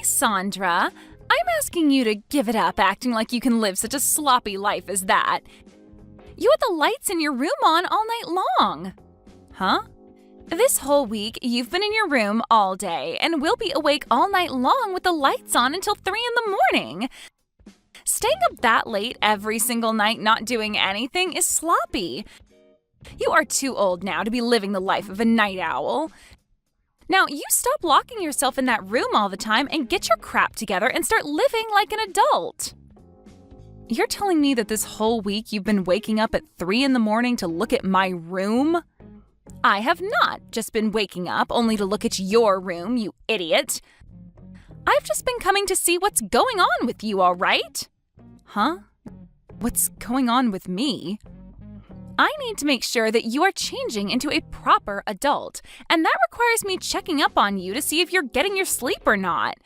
Sandra. I'm asking you to give it up acting like you can live such a sloppy life as that. You had the lights in your room on all night long. Huh? This whole week, you've been in your room all day, and we'll be awake all night long with the lights on until 3 in the morning. Staying up that late every single night not doing anything is sloppy. You are too old now to be living the life of a night owl. Now, you stop locking yourself in that room all the time and get your crap together and start living like an adult. You're telling me that this whole week you've been waking up at 3 in the morning to look at my room? I have not just been waking up only to look at your room, you idiot. I've just been coming to see what's going on with you, all right? Huh? What's going on with me? I need to make sure that you are changing into a proper adult, and that requires me checking up on you to see if you're getting your sleep or not.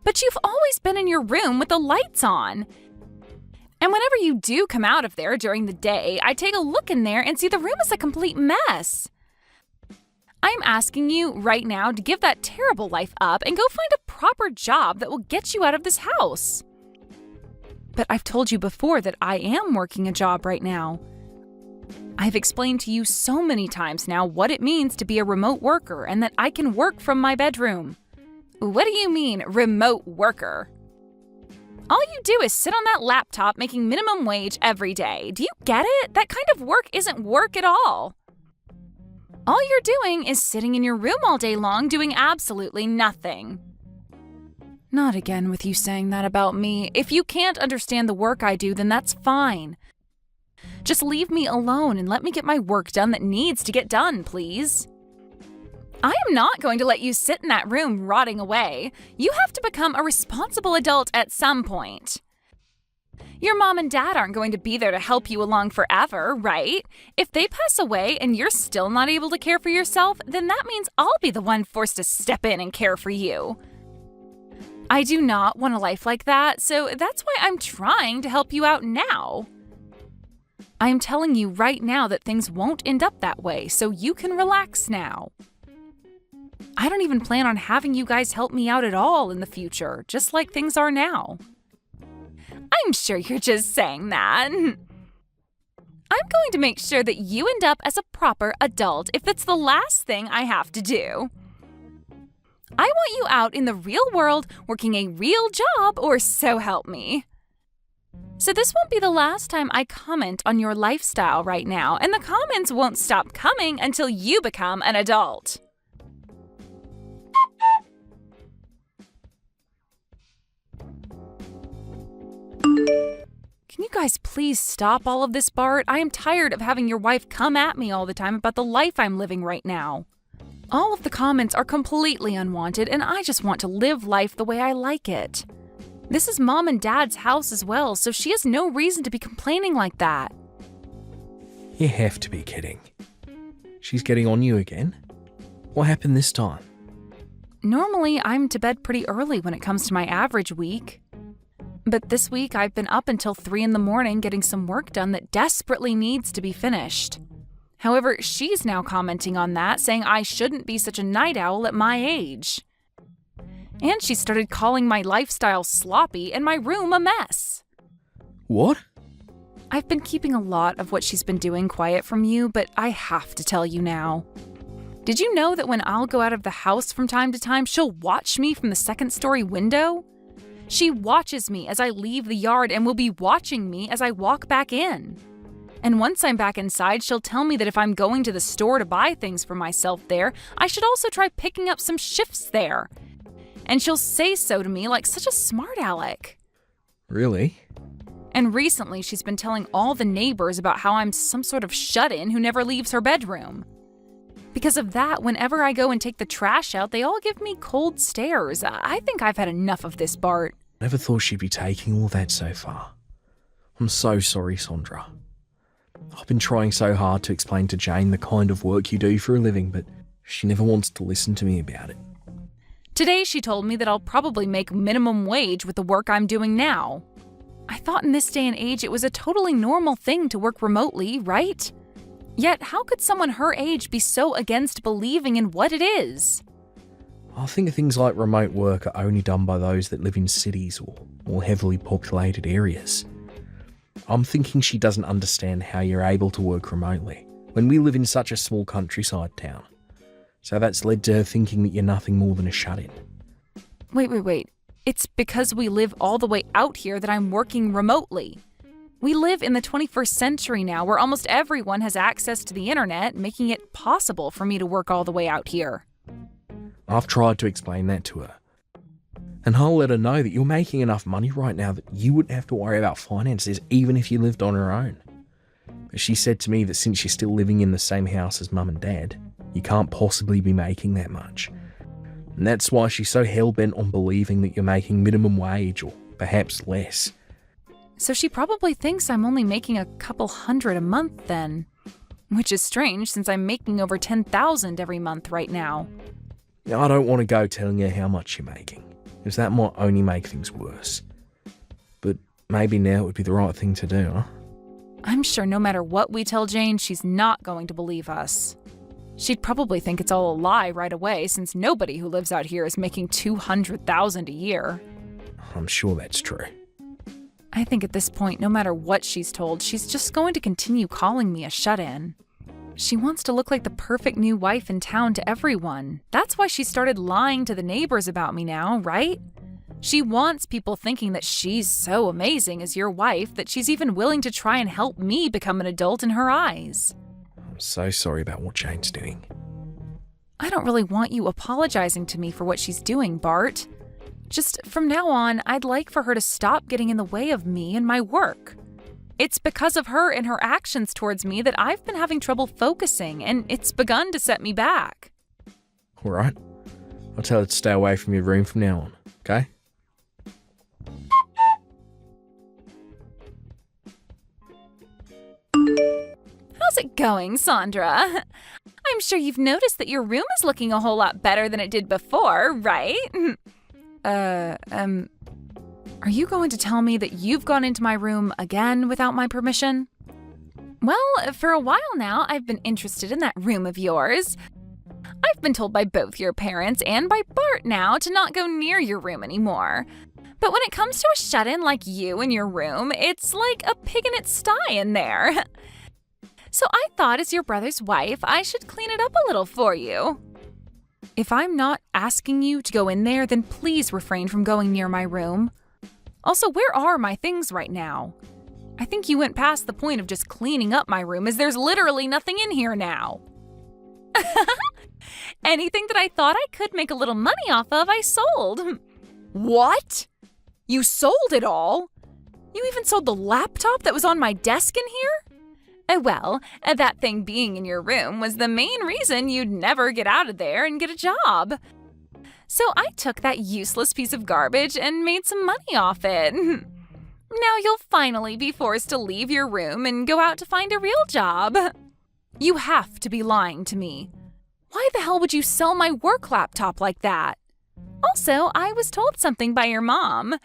But you've always been in your room with the lights on. And whenever you do come out of there during the day, I take a look in there and see the room is a complete mess. I'm asking you right now to give that terrible life up and go find a proper job that will get you out of this house. But I've told you before that I am working a job right now. I've explained to you so many times now what it means to be a remote worker and that I can work from my bedroom. What do you mean, remote worker? All you do is sit on that laptop making minimum wage every day. Do you get it? That kind of work isn't work at all. All you're doing is sitting in your room all day long doing absolutely nothing. Not again with you saying that about me. If you can't understand the work I do, then that's fine. Just leave me alone and let me get my work done that needs to get done, please. I am not going to let you sit in that room rotting away. You have to become a responsible adult at some point. Your mom and dad aren't going to be there to help you along forever, right? If they pass away and you're still not able to care for yourself, then that means I'll be the one forced to step in and care for you. I do not want a life like that, so that's why I'm trying to help you out now. I'm telling you right now that things won't end up that way, so you can relax now. I don't even plan on having you guys help me out at all in the future, just like things are now. I'm sure you're just saying that. I'm going to make sure that you end up as a proper adult if that's the last thing I have to do. I want you out in the real world working a real job, or so help me. So this won't be the last time I comment on your lifestyle right now, and the comments won't stop coming until you become an adult. Can you guys please stop all of this, Bart? I am tired of having your wife come at me all the time about the life I'm living right now. All of the comments are completely unwanted, and I just want to live life the way I like it. This is Mom and Dad's house as well, so she has no reason to be complaining like that. You have to be kidding. She's getting on you again? What happened this time? Normally, I'm to bed pretty early when it comes to my average week. But this week, I've been up until 3 in the morning getting some work done that desperately needs to be finished. However, she's now commenting on that, saying I shouldn't be such a night owl at my age. And she started calling my lifestyle sloppy and my room a mess. What? I've been keeping a lot of what she's been doing quiet from you, but I have to tell you now. Did you know that when I'll go out of the house from time to time, she'll watch me from the second-story window? She watches me as I leave the yard and will be watching me as I walk back in. And once I'm back inside, she'll tell me that if I'm going to the store to buy things for myself there, I should also try picking up some shifts there. And she'll say so to me like such a smart aleck. Really? And recently, she's been telling all the neighbors about how I'm some sort of shut-in who never leaves her bedroom. Because of that, whenever I go and take the trash out, they all give me cold stares. I think I've had enough of this, Bart. Never thought she'd be taking all that so far. I'm so sorry, Sandra. I've been trying so hard to explain to Jane the kind of work you do for a living, but she never wants to listen to me about it. Today, she told me that I'll probably make minimum wage with the work I'm doing now. I thought in this day and age it was a totally normal thing to work remotely, right? Yet, how could someone her age be so against believing in what it is? I think things like remote work are only done by those that live in cities or more heavily populated areas. I'm thinking she doesn't understand how you're able to work remotely when we live in such a small countryside town. So that's led to her thinking that you're nothing more than a shut-in. Wait. It's because we live all the way out here that I'm working remotely. We live in the 21st century now, where almost everyone has access to the internet, making it possible for me to work all the way out here. I've tried to explain that to her. And I'll let her know that you're making enough money right now that you wouldn't have to worry about finances even if you lived on your own. But she said to me that since you're still living in the same house as Mum and Dad, you can't possibly be making that much. And that's why she's so hell-bent on believing that you're making minimum wage or perhaps less. So she probably thinks I'm only making a couple $100 a month then. Which is strange since I'm making over $10,000 every month right now. I don't want to go telling her how much you're making, because that might only make things worse. But maybe now would be the right thing to do, huh? I'm sure no matter what we tell Jane, she's not going to believe us. She'd probably think it's all a lie right away, since nobody who lives out here is making $200,000 a year. I'm sure that's true. I think at this point, no matter what she's told, she's just going to continue calling me a shut-in. She wants to look like the perfect new wife in town to everyone. That's why she started lying to the neighbors about me now, right? She wants people thinking that she's so amazing as your wife that she's even willing to try and help me become an adult in her eyes. I'm so sorry about what Jane's doing. I don't really want you apologizing to me for what she's doing, Bart. Just from now on, I'd like for her to stop getting in the way of me and my work. It's because of her and her actions towards me that I've been having trouble focusing, and it's begun to set me back. All right. I'll tell her to stay away from your room from now on, okay? How's it going, Sandra? I'm sure you've noticed that your room is looking a whole lot better than it did before, right? Are you going to tell me that you've gone into my room again without my permission? Well, for a while now, I've been interested in that room of yours. I've been told by both your parents and by Bart now to not go near your room anymore. But when it comes to a shut-in like you in your room, it's like a pig in its sty in there. So I thought as your brother's wife, I should clean it up a little for you. If I'm not asking you to go in there, then please refrain from going near my room. Also, where are my things right now? I think you went past the point of just cleaning up my room, as there's literally nothing in here now. Anything that I thought I could make a little money off of, I sold. What? You sold it all? You even sold the laptop that was on my desk in here? Well, that thing being in your room was the main reason you'd never get out of there and get a job. So I took that useless piece of garbage and made some money off it. Now you'll finally be forced to leave your room and go out to find a real job. You have to be lying to me. Why the hell would you sell my work laptop like that? Also, I was told something by your mom.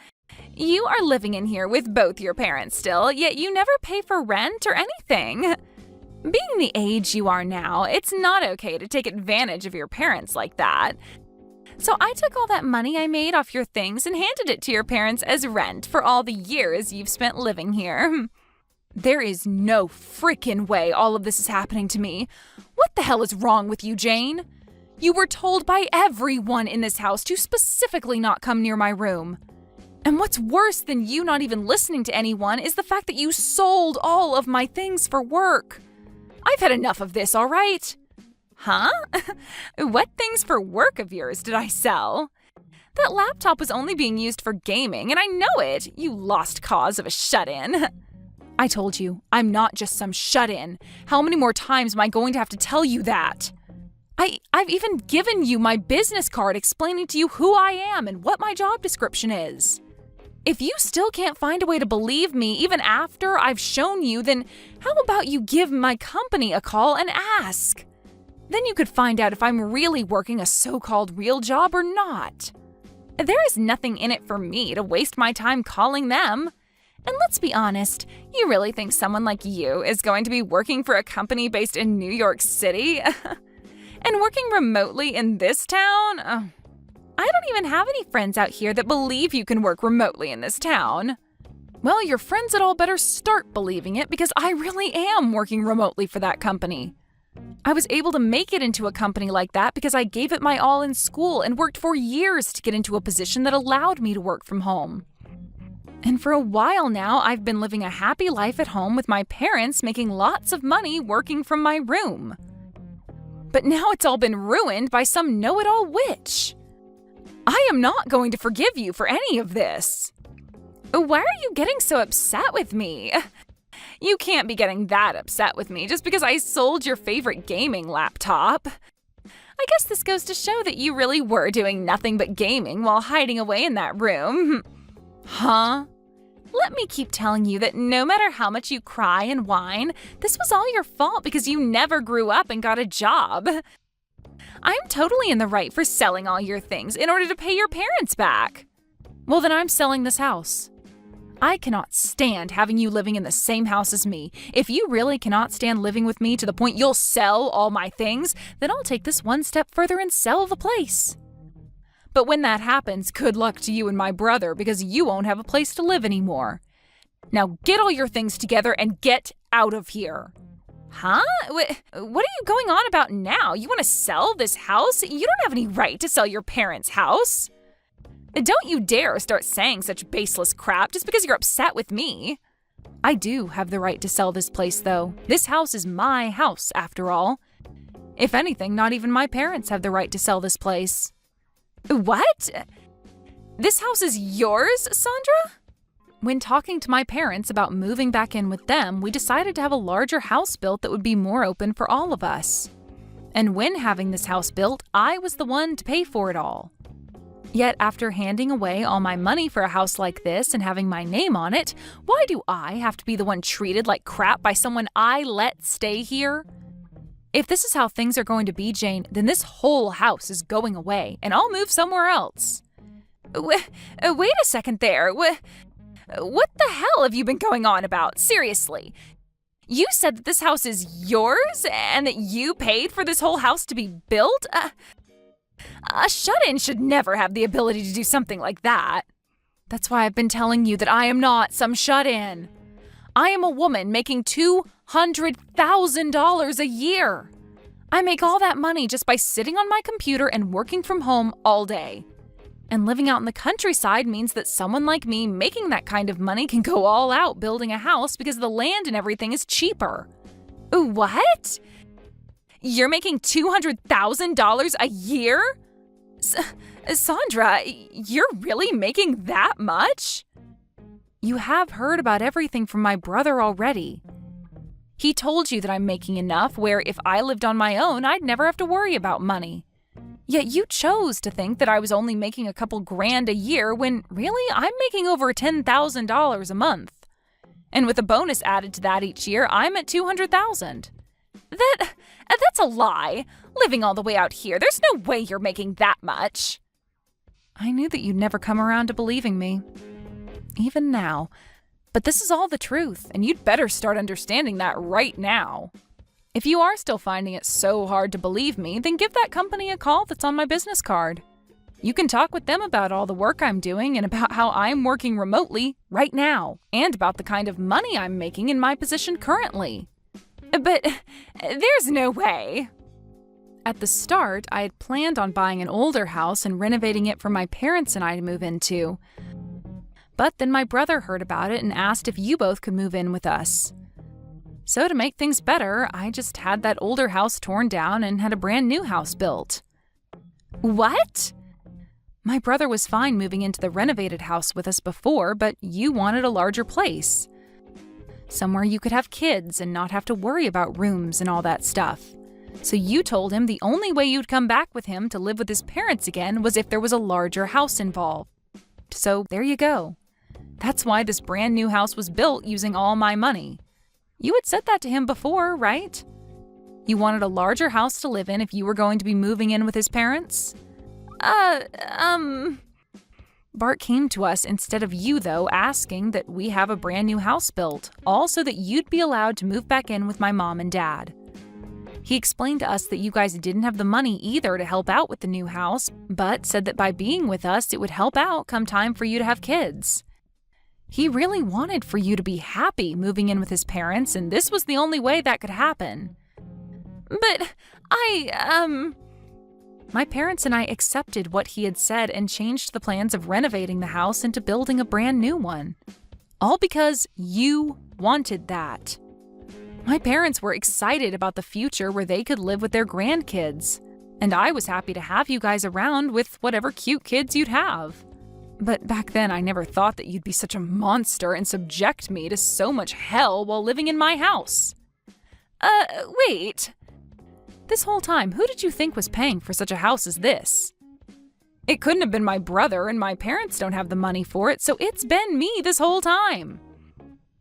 You are living in here with both your parents still, yet you never pay for rent or anything. Being the age you are now, it's not okay to take advantage of your parents like that. So I took all that money I made off your things and handed it to your parents as rent for all the years you've spent living here. There is no freaking way all of this is happening to me. What the hell is wrong with you, Jane? You were told by everyone in this house to specifically not come near my room. And what's worse than you not even listening to anyone is the fact that you sold all of my things for work. I've had enough of this, all right? Huh? What things for work of yours did I sell? That laptop was only being used for gaming, and I know it, you lost cause of a shut-in. I told you, I'm not just some shut-in. How many more times am I going to have to tell you that? I've even given you my business card explaining to you who I am and what my job description is. If you still can't find a way to believe me even after I've shown you, then how about you give my company a call and ask? Then you could find out if I'm really working a so-called real job or not. There is nothing in it for me to waste my time calling them. And let's be honest, you really think someone like you is going to be working for a company based in New York City? And working remotely in this town? I don't even have any friends out here that believe you can work remotely in this town. Well, your friends had all better start believing it because I really am working remotely for that company. I was able to make it into a company like that because I gave it my all in school and worked for years to get into a position that allowed me to work from home. And for a while now, I've been living a happy life at home with my parents making lots of money working from my room. But now it's all been ruined by some know-it-all witch. I am not going to forgive you for any of this. Why are you getting so upset with me? You can't be getting that upset with me just because I sold your favorite gaming laptop. I guess this goes to show that you really were doing nothing but gaming while hiding away in that room. Huh? Let me keep telling you that no matter how much you cry and whine, this was all your fault because you never grew up and got a job. I'm totally in the right for selling all your things in order to pay your parents back. Well, then I'm selling this house. I cannot stand having you living in the same house as me. If you really cannot stand living with me to the point you'll sell all my things, then I'll take this one step further and sell the place. But when that happens, good luck to you and my brother because you won't have a place to live anymore. Now get all your things together and get out of here. Huh? What are you going on about now? You want to sell this house? You don't have any right to sell your parents' house. Don't you dare start saying such baseless crap just because you're upset with me. I do have the right to sell this place, though. This house is my house, after all. If anything, not even my parents have the right to sell this place. What? This house is yours, Sandra? When talking to my parents about moving back in with them, we decided to have a larger house built that would be more open for all of us. And when having this house built, I was the one to pay for it all. Yet after handing away all my money for a house like this and having my name on it, why do I have to be the one treated like crap by someone I let stay here? If this is how things are going to be, Jane, then this whole house is going away, and I'll move somewhere else. Wait a second there. What the hell have you been going on about? Seriously. You said that this house is yours and that you paid for this whole house to be built? A shut-in should never have the ability to do something like that. That's why I've been telling you that I am not some shut-in. I am a woman making $200,000 a year. I make all that money just by sitting on my computer and working from home all day. And living out in the countryside means that someone like me making that kind of money can go all out building a house because the land and everything is cheaper. What? You're making $200,000 a year? Sandra, you're really making that much? You have heard about everything from my brother already. He told you that I'm making enough where if I lived on my own, I'd never have to worry about money. Yet you chose to think that I was only making a couple grand a year when really I'm making over $10,000 a month. And with a bonus added to that each year, I'm at $200,000. That's a lie. Living all the way out here, there's no way you're making that much. I knew that you'd never come around to believing me. Even now. But this is all the truth, and you'd better start understanding that right now. If you are still finding it so hard to believe me, then give that company a call that's on my business card. You can talk with them about all the work I'm doing and about how I'm working remotely right now, and about the kind of money I'm making in my position currently. But there's no way. At the start, I had planned on buying an older house and renovating it for my parents and I to move into. But then my brother heard about it and asked if you both could move in with us. So to make things better, I just had that older house torn down and had a brand new house built. What? My brother was fine moving into the renovated house with us before, but you wanted a larger place. Somewhere you could have kids and not have to worry about rooms and all that stuff. So you told him the only way you'd come back with him to live with his parents again was if there was a larger house involved. So there you go. That's why this brand new house was built using all my money. You had said that to him before, right? You wanted a larger house to live in if you were going to be moving in with his parents? Bart came to us instead of you, though, asking that we have a brand new house built, all so that you'd be allowed to move back in with my mom and dad. He explained to us that you guys didn't have the money either to help out with the new house, but said that by being with us, it would help out come time for you to have kids. He really wanted for you to be happy moving in with his parents, and this was the only way that could happen. But My parents and I accepted what he had said and changed the plans of renovating the house into building a brand new one. All because you wanted that. My parents were excited about the future where they could live with their grandkids, and I was happy to have you guys around with whatever cute kids you'd have. But back then I never thought that you'd be such a monster and subject me to so much hell while living in my house. Wait. This whole time, who did you think was paying for such a house as this? It couldn't have been my brother, and my parents don't have the money for it, so it's been me this whole time.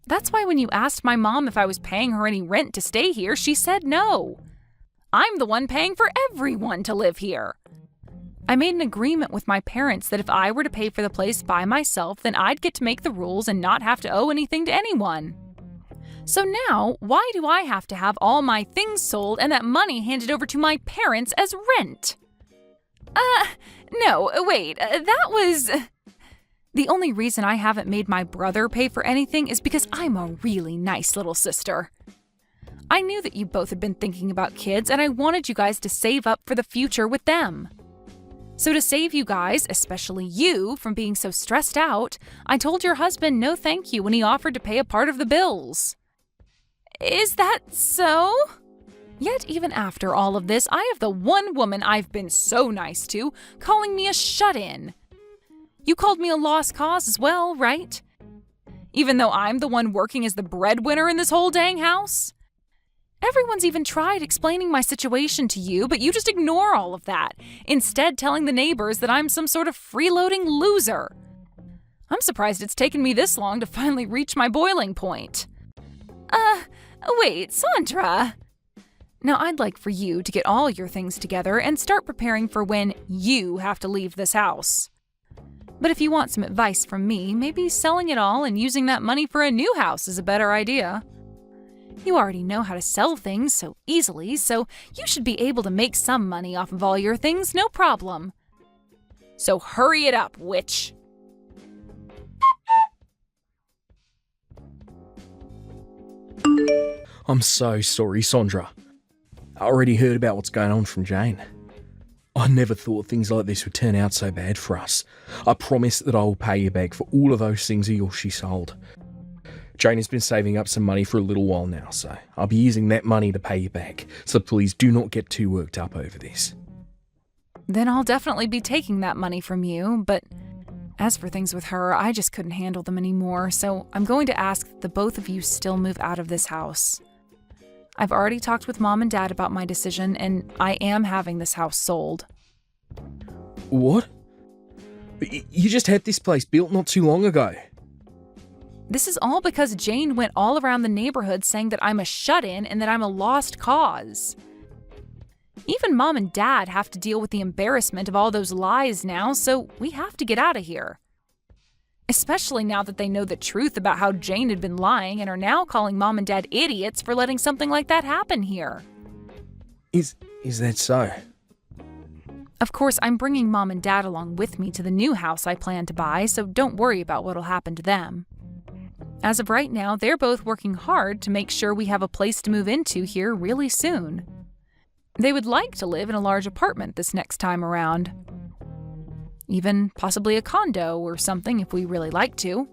That's why when you asked my mom if I was paying her any rent to stay here, she said no. I'm the one paying for everyone to live here. I made an agreement with my parents that if I were to pay for the place by myself, then I'd get to make the rules and not have to owe anything to anyone. So now, why do I have to have all my things sold and that money handed over to my parents as rent? No, wait, that was... The only reason I haven't made my brother pay for anything is because I'm a really nice little sister. I knew that you both had been thinking about kids, and I wanted you guys to save up for the future with them. So to save you guys, especially you, from being so stressed out, I told your husband no thank you when he offered to pay a part of the bills. Is that so? Yet even after all of this, I have the one woman I've been so nice to calling me a shut-in. You called me a lost cause as well, right? Even though I'm the one working as the breadwinner in this whole dang house? Everyone's even tried explaining my situation to you, but you just ignore all of that, instead telling the neighbors that I'm some sort of freeloading loser. I'm surprised it's taken me this long to finally reach my boiling point. Wait, Sandra. Now I'd like for you to get all your things together and start preparing for when you have to leave this house. But if you want some advice from me, maybe selling it all and using that money for a new house is a better idea. You already know how to sell things so easily, so you should be able to make some money off of all your things, no problem. So hurry it up, witch. I'm so sorry, Sandra. I already heard about what's going on from Jane. I never thought things like this would turn out so bad for us. I promise that I will pay you back for all of those things of yours she sold. Jane has been saving up some money for a little while now, so I'll be using that money to pay you back. So please do not get too worked up over this. Then I'll definitely be taking that money from you, but as for things with her, I just couldn't handle them anymore, so I'm going to ask that the both of you still move out of this house. I've already talked with Mom and Dad about my decision, and I am having this house sold. What? You just had this place built not too long ago. This is all because Jane went all around the neighborhood saying that I'm a shut-in and that I'm a lost cause. Even Mom and Dad have to deal with the embarrassment of all those lies now, so we have to get out of here. Especially now that they know the truth about how Jane had been lying and are now calling Mom and Dad idiots for letting something like that happen here. Is that so? Of course, I'm bringing Mom and Dad along with me to the new house I plan to buy, so don't worry about what'll happen to them. As of right now, they're both working hard to make sure we have a place to move into here really soon. They would like to live in a large apartment this next time around. Even possibly a condo or something if we really like to.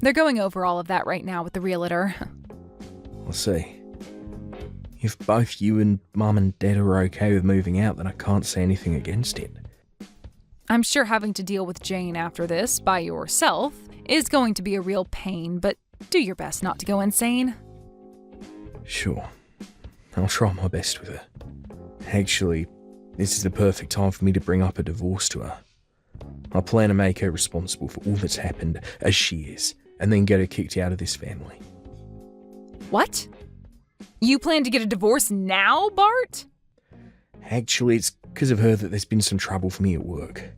They're going over all of that right now with the realtor. I'll see. If both you and Mum and Dad are okay with moving out, then I can't say anything against it. I'm sure having to deal with Jane after this by yourself is going to be a real pain, but do your best not to go insane. Sure. I'll try my best with her. Actually, this is the perfect time for me to bring up a divorce to her. I plan to make her responsible for all that's happened, as she is, and then get her kicked out of this family. What? You plan to get a divorce now, Bart? Actually, it's because of her that there's been some trouble for me at work.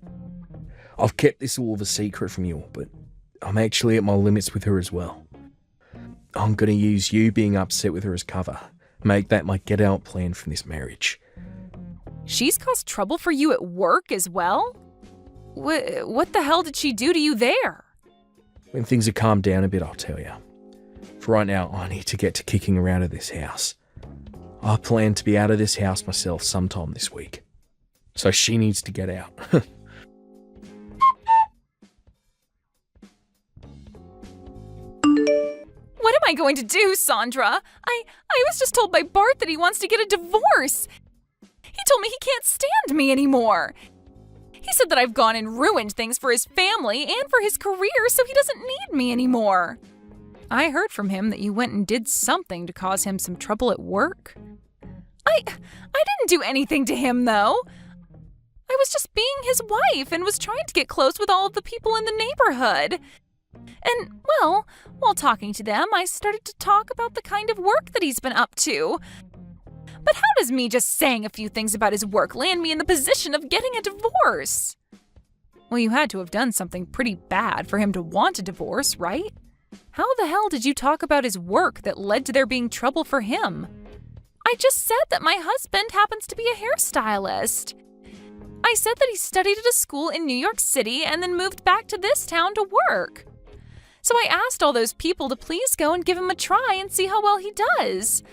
I've kept this all of a secret from you all, but I'm actually at my limits with her as well. I'm going to use you being upset with her as cover, Make that my get-out plan from this marriage. She's caused trouble for you at work as well? What the hell did she do to you there? When things have calmed down a bit, I'll tell you. For right now, I need to get to kicking around at this house. I plan to be out of this house myself sometime this week. So she needs to get out. What am I going to do, Sandra? I was just told by Bart that he wants to get a divorce. He told me he can't stand me anymore. He said that I've gone and ruined things for his family and for his career, so he doesn't need me anymore. I heard from him that you went and did something to cause him some trouble at work. I didn't do anything to him, though. I was just being his wife and was trying to get close with all of the people in the neighborhood. And, well, while talking to them, I started to talk about the kind of work that he's been up to. But how does me just saying a few things about his work land me in the position of getting a divorce? Well, you had to have done something pretty bad for him to want a divorce, right? How the hell did you talk about his work that led to there being trouble for him? I just said that my husband happens to be a hairstylist. I said that he studied at a school in New York City and then moved back to this town to work. So I asked all those people to please go and give him a try and see how well he does.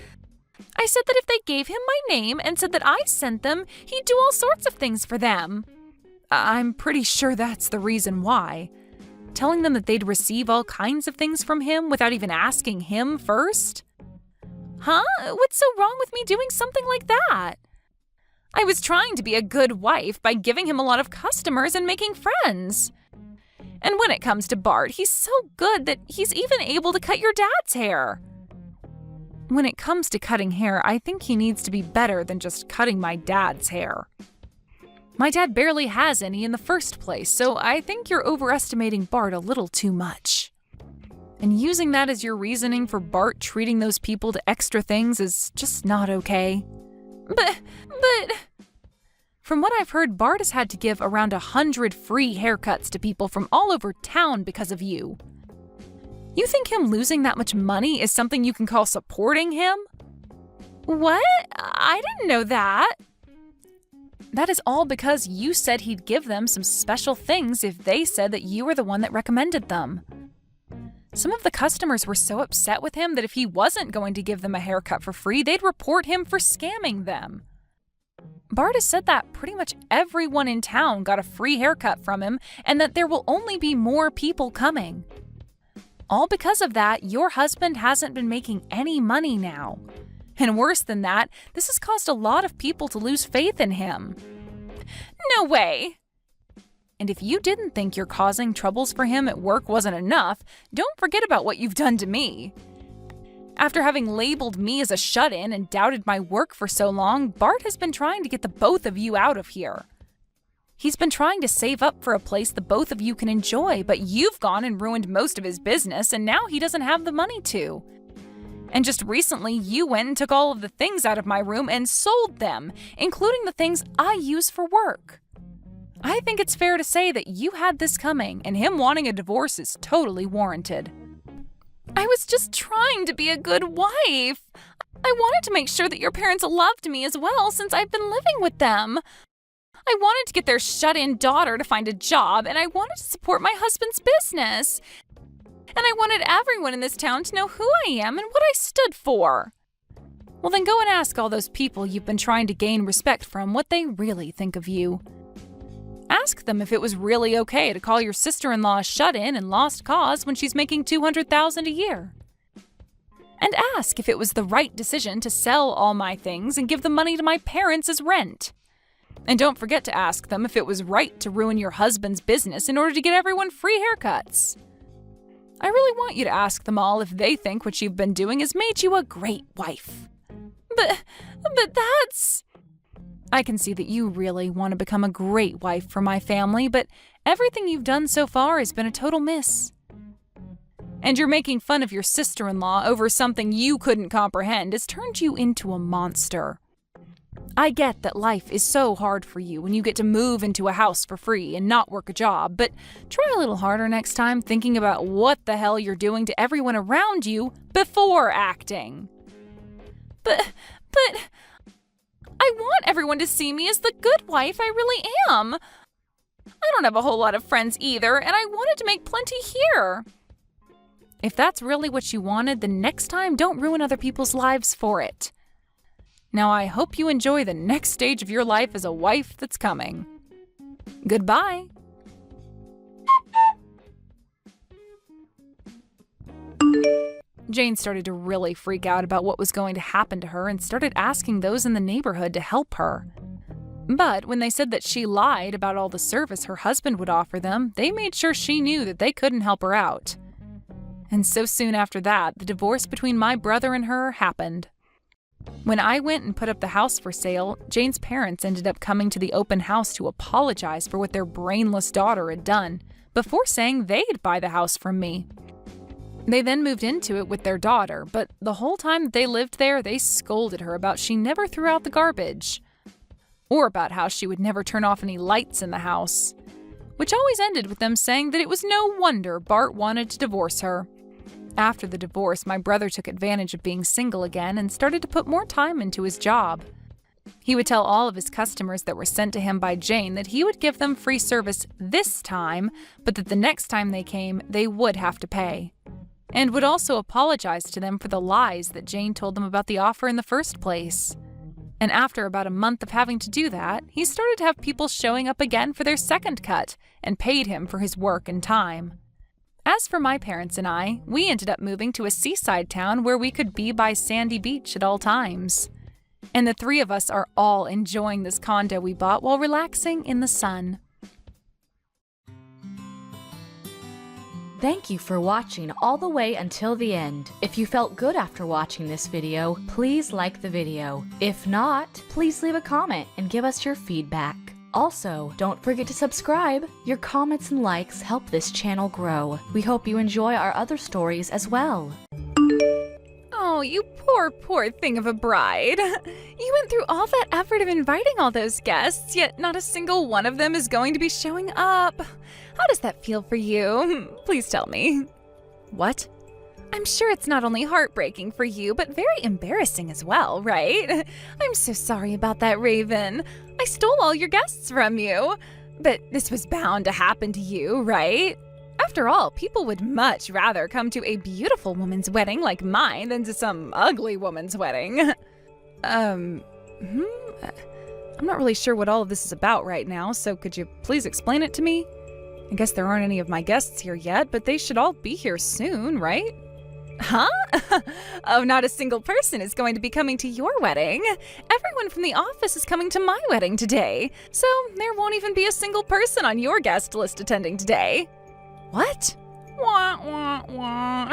I said that if they gave him my name and said that I sent them, he'd do all sorts of things for them. I'm pretty sure that's the reason why. Telling them that they'd receive all kinds of things from him without even asking him first? Huh? What's so wrong with me doing something like that? I was trying to be a good wife by giving him a lot of customers and making friends. And when it comes to Bart, he's so good that he's even able to cut your dad's hair. When it comes to cutting hair, I think he needs to be better than just cutting my dad's hair. My dad barely has any in the first place, so I think you're overestimating Bart a little too much. And using that as your reasoning for Bart treating those people to extra things is just not okay. But... From what I've heard, Bart has had to give around 100 free haircuts to people from all over town because of you. You think him losing that much money is something you can call supporting him? What? I didn't know that. That is all because you said he'd give them some special things if they said that you were the one that recommended them. Some of the customers were so upset with him that if he wasn't going to give them a haircut for free, they'd report him for scamming them. Bart has said that pretty much everyone in town got a free haircut from him and that there will only be more people coming. All because of that, your husband hasn't been making any money now. And worse than that, this has caused a lot of people to lose faith in him. No way! And if you didn't think your causing troubles for him at work wasn't enough, don't forget about what you've done to me. After having labeled me as a shut-in and doubted my work for so long, Bart has been trying to get the both of you out of here. He's been trying to save up for a place the both of you can enjoy, but you've gone and ruined most of his business, and now he doesn't have the money to. And just recently, you went and took all of the things out of my room and sold them, including the things I use for work. I think it's fair to say that you had this coming, and him wanting a divorce is totally warranted. I was just trying to be a good wife. I wanted to make sure that your parents loved me as well since I've been living with them. I wanted to get their shut-in daughter to find a job, and I wanted to support my husband's business. And I wanted everyone in this town to know who I am and what I stood for. Well, then go and ask all those people you've been trying to gain respect from what they really think of you. Ask them if it was really okay to call your sister-in-law a shut-in and lost cause when she's making $200,000 a year. And ask if it was the right decision to sell all my things and give the money to my parents as rent. And don't forget to ask them if it was right to ruin your husband's business in order to get everyone free haircuts. I really want you to ask them all if they think what you've been doing has made you a great wife. But that's... I can see that you really want to become a great wife for my family, but everything you've done so far has been a total miss. And you're making fun of your sister-in-law over something you couldn't comprehend has turned you into a monster. I get that life is so hard for you when you get to move into a house for free and not work a job, but try a little harder next time thinking about what the hell you're doing to everyone around you before acting. But I want everyone to see me as the good wife I really am. I don't have a whole lot of friends either, and I wanted to make plenty here. If that's really what you wanted, then next time don't ruin other people's lives for it. Now I hope you enjoy the next stage of your life as a wife that's coming. Goodbye. Jane started to really freak out about what was going to happen to her and started asking those in the neighborhood to help her. But when they said that she lied about all the service her husband would offer them, they made sure she knew that they couldn't help her out. And so soon after that, the divorce between my brother and her happened. When I went and put up the house for sale, Jane's parents ended up coming to the open house to apologize for what their brainless daughter had done, before saying they'd buy the house from me. They then moved into it with their daughter, but the whole time that they lived there, they scolded her about she never threw out the garbage, or about how she would never turn off any lights in the house, which always ended with them saying that it was no wonder Bart wanted to divorce her. After the divorce, my brother took advantage of being single again and started to put more time into his job. He would tell all of his customers that were sent to him by Jane that he would give them free service this time, but that the next time they came, they would have to pay. And would also apologize to them for the lies that Jane told them about the offer in the first place. And after about a month of having to do that, he started to have people showing up again for their second cut and paid him for his work and time. As for my parents and I, we ended up moving to a seaside town where we could be by sandy beach at all times. And the three of us are all enjoying this condo we bought while relaxing in the sun. Thank you for watching all the way until the end. If you felt good after watching this video, please like the video. If not, please leave a comment and give us your feedback. Also, don't forget to subscribe. Your comments and likes help this channel grow. We hope you enjoy our other stories as well. Oh, you poor thing of a bride. You went through all that effort of inviting all those guests, yet not a single one of them is going to be showing up. How does that feel for you? Please tell me. What? I'm sure it's not only heartbreaking for you, but very embarrassing as well, right? I'm so sorry about that, Raven. I stole all your guests from you. But this was bound to happen to you, right? After all, people would much rather come to a beautiful woman's wedding like mine than to some ugly woman's wedding. I'm not really sure what all of this is about right now, so could you please explain it to me? I guess there aren't any of my guests here yet, but they should all be here soon, right? Huh? Oh, not a single person is going to be coming to your wedding. Everyone from the office is coming to my wedding today, so there won't even be a single person on your guest list attending today. What? Wah, wah, wah.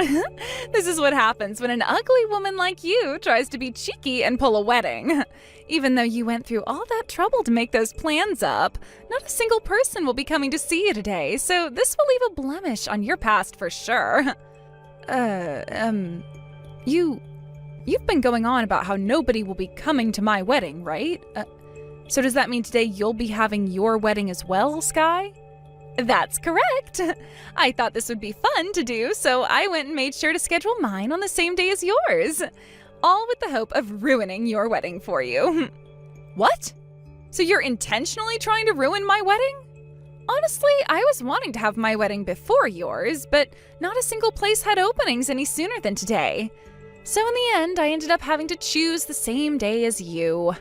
This is what happens when an ugly woman like you tries to be cheeky and pull a wedding. Even though you went through all that trouble to make those plans up, not a single person will be coming to see you today, so this will leave a blemish on your past for sure. You've been going on about how nobody will be coming to my wedding, right? So does that mean today you'll be having your wedding as well, Sky? That's correct. I thought this would be fun to do, so I went and made sure to schedule mine on the same day as yours. All with the hope of ruining your wedding for you. What? So you're intentionally trying to ruin my wedding? Honestly, I was wanting to have my wedding before yours, but not a single place had openings any sooner than today. So in the end, I ended up having to choose the same day as you.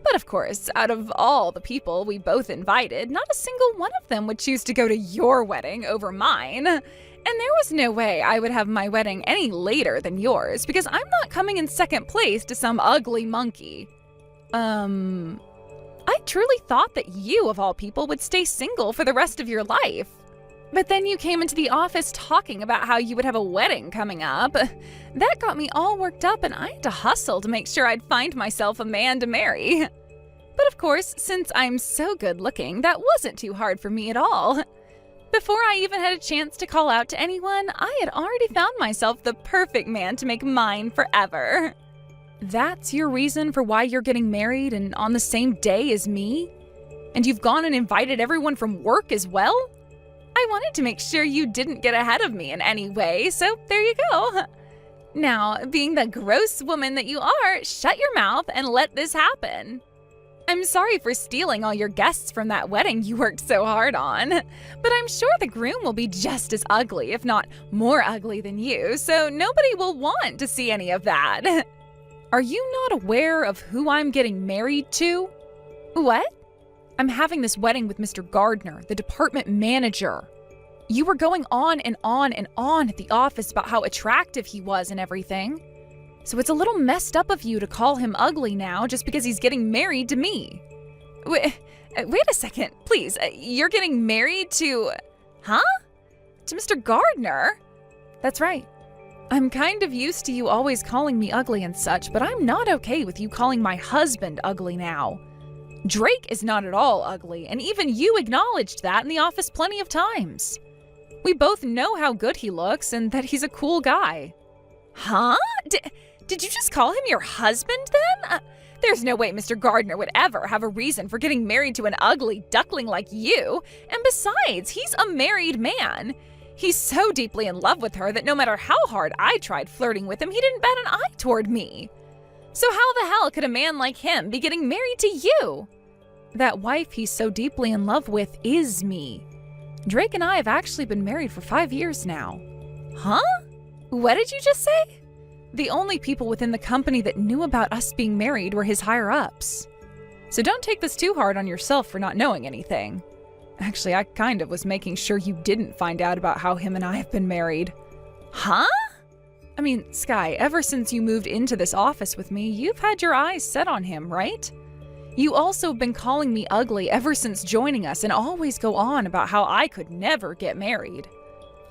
But of course, out of all the people we both invited, not a single one of them would choose to go to your wedding over mine. And there was no way I would have my wedding any later than yours, because I'm not coming in second place to some ugly monkey. I truly thought that you, of all people, would stay single for the rest of your life. But then you came into the office talking about how you would have a wedding coming up. That got me all worked up, and I had to hustle to make sure I'd find myself a man to marry. But of course, since I'm so good looking, that wasn't too hard for me at all. Before I even had a chance to call out to anyone, I had already found myself the perfect man to make mine forever. That's your reason for why you're getting married and on the same day as me? And you've gone and invited everyone from work as well? I wanted to make sure you didn't get ahead of me in any way, so there you go. Now, being the gross woman that you are, shut your mouth and let this happen. I'm sorry for stealing all your guests from that wedding you worked so hard on, but I'm sure the groom will be just as ugly, if not more ugly than you, so nobody will want to see any of that. Are you not aware of who I'm getting married to? What? I'm having this wedding with Mr. Gardner, the department manager. You were going on and on and on at the office about how attractive he was and everything. So it's a little messed up of you to call him ugly now just because he's getting married to me. Wait a second, please. You're getting married to... Huh? To Mr. Gardner? That's right. I'm kind of used to you always calling me ugly and such, but I'm not okay with you calling my husband ugly now. Drake is not at all ugly, and even you acknowledged that in the office plenty of times. We both know how good he looks and that he's a cool guy. Huh? Did you just call him your husband then? There's no way Mr. Gardner would ever have a reason for getting married to an ugly duckling like you. And besides, he's a married man. He's so deeply in love with her that no matter how hard I tried flirting with him, he didn't bat an eye toward me. So how the hell could a man like him be getting married to you? That wife he's so deeply in love with is me. Drake and I have actually been married for 5 years now. Huh? What did you just say? The only people within the company that knew about us being married were his higher-ups. So don't take this too hard on yourself for not knowing anything. Actually, I kind of was making sure you didn't find out about how him and I have been married. Huh? I mean, Sky, ever since you moved into this office with me, you've had your eyes set on him, right? You also have been calling me ugly ever since joining us and always go on about how I could never get married.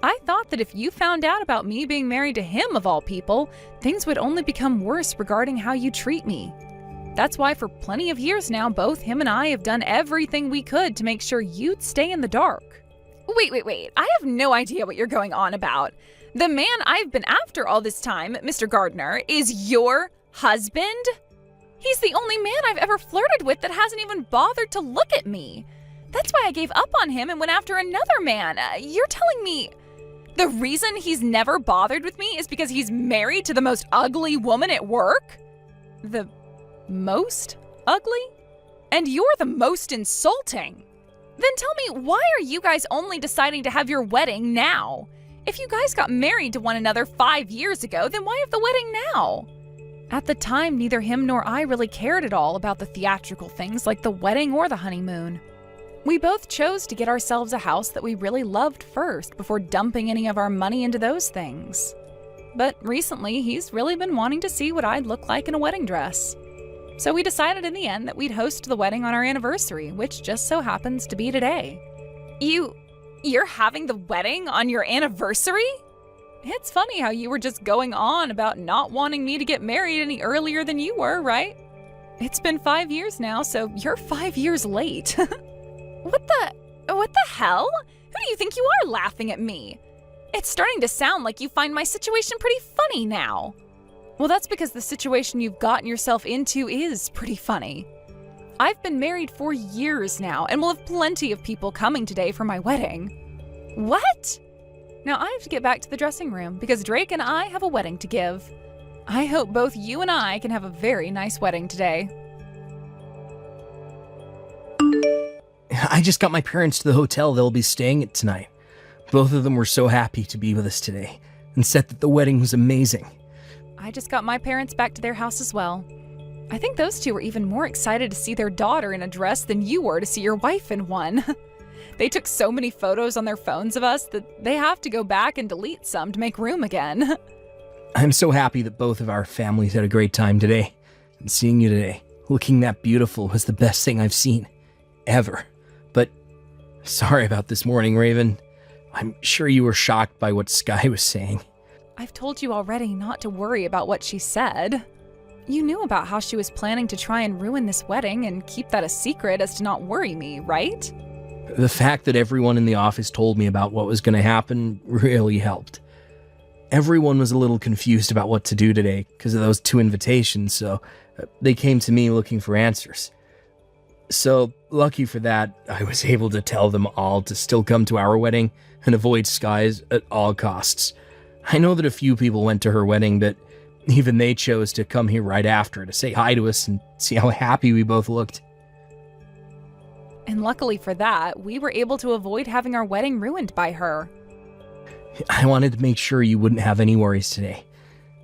I thought that if you found out about me being married to him of all people, things would only become worse regarding how you treat me. That's why for plenty of years now, both him and I have done everything we could to make sure you'd stay in the dark. Wait. I have no idea what you're going on about. The man I've been after all this time, Mr. Gardner, is your husband? He's the only man I've ever flirted with that hasn't even bothered to look at me. That's why I gave up on him and went after another man. You're telling me the reason he's never bothered with me is because he's married to the most ugly woman at work? The most ugly? And you're the most insulting. Then tell me, why are you guys only deciding to have your wedding now? If you guys got married to one another 5 years ago, then why have the wedding now? At the time, neither him nor I really cared at all about the theatrical things like the wedding or the honeymoon. We both chose to get ourselves a house that we really loved first before dumping any of our money into those things. But recently, he's really been wanting to see what I'd look like in a wedding dress. So we decided in the end that we'd host the wedding on our anniversary, which just so happens to be today. You're having the wedding on your anniversary? It's funny how you were just going on about not wanting me to get married any earlier than you were, right? It's been 5 years now, so you're 5 years late. What the hell? Who do you think you are laughing at me? It's starting to sound like you find my situation pretty funny now. Well, that's because the situation you've gotten yourself into is pretty funny. I've been married for years now and will have plenty of people coming today for my wedding. What? Now I have to get back to the dressing room because Drake and I have a wedding to give. I hope both you and I can have a very nice wedding today. I just got my parents to the hotel they'll be staying at tonight. Both of them were so happy to be with us today and said that the wedding was amazing. I just got my parents back to their house as well. I think those two were even more excited to see their daughter in a dress than you were to see your wife in one. They took so many photos on their phones of us that they have to go back and delete some to make room again. I'm so happy that both of our families had a great time today. And seeing you today, looking that beautiful, was the best thing I've seen. Ever. But sorry about this morning, Raven. I'm sure you were shocked by what Sky was saying. I've told you already not to worry about what she said. You knew about how she was planning to try and ruin this wedding and keep that a secret as to not worry me, right? The fact that everyone in the office told me about what was going to happen really helped. Everyone was a little confused about what to do today because of those 2 invitations, so they came to me looking for answers. So, lucky for that, I was able to tell them all to still come to our wedding and avoid Sky's at all costs. I know that a few people went to her wedding, but even they chose to come here right after to say hi to us and see how happy we both looked. And luckily for that, we were able to avoid having our wedding ruined by her. I wanted to make sure you wouldn't have any worries today,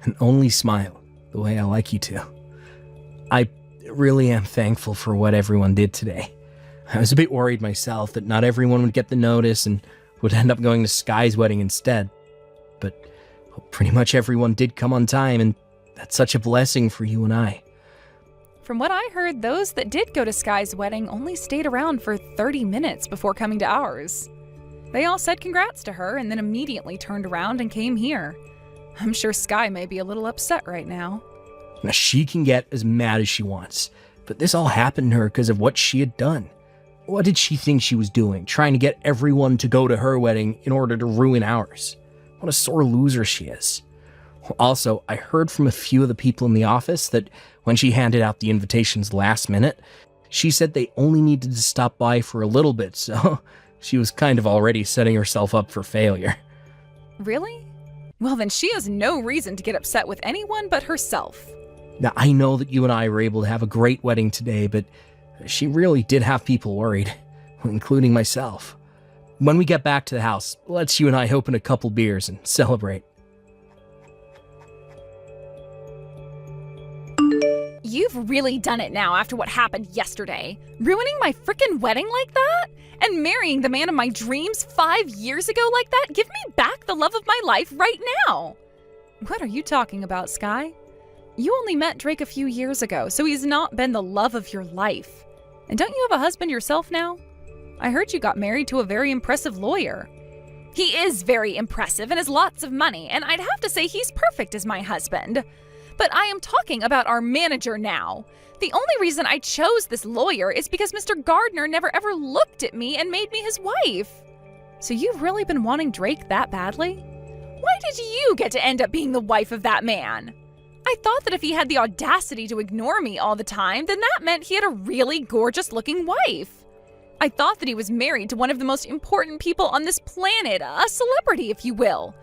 and only smile the way I like you to. I really am thankful for what everyone did today. I was a bit worried myself that not everyone would get the notice and would end up going to Sky's wedding instead. But pretty much everyone did come on time, and that's such a blessing for you and I. From what I heard, those that did go to Sky's wedding only stayed around for 30 minutes before coming to ours. They all said congrats to her and then immediately turned around and came here. I'm sure Sky may be a little upset right now. Now, she can get as mad as she wants, but this all happened to her because of what she had done. What did she think she was doing, trying to get everyone to go to her wedding in order to ruin ours? What a sore loser she is. Also, I heard from a few of the people in the office that when she handed out the invitations last minute, she said they only needed to stop by for a little bit, so she was kind of already setting herself up for failure. Really? Well, then she has no reason to get upset with anyone but herself. Now, I know that you and I were able to have a great wedding today, but she really did have people worried, including myself. When we get back to the house, let's you and I open a couple beers and celebrate. You've really done it now after what happened yesterday. Ruining my frickin' wedding like that? And marrying the man of my dreams 5 years ago like that? Give me back the love of my life right now. What are you talking about, Sky? You only met Drake a few years ago, so he's not been the love of your life. And don't you have a husband yourself now? I heard you got married to a very impressive lawyer. He is very impressive and has lots of money, and I'd have to say he's perfect as my husband. But I am talking about our manager now. The only reason I chose this lawyer is because Mr. Gardner never ever looked at me and made me his wife. So you've really been wanting Drake that badly? Why did you get to end up being the wife of that man? I thought that if he had the audacity to ignore me all the time, then that meant he had a really gorgeous-looking wife. I thought that he was married to one of the most important people on this planet, a celebrity, if you will.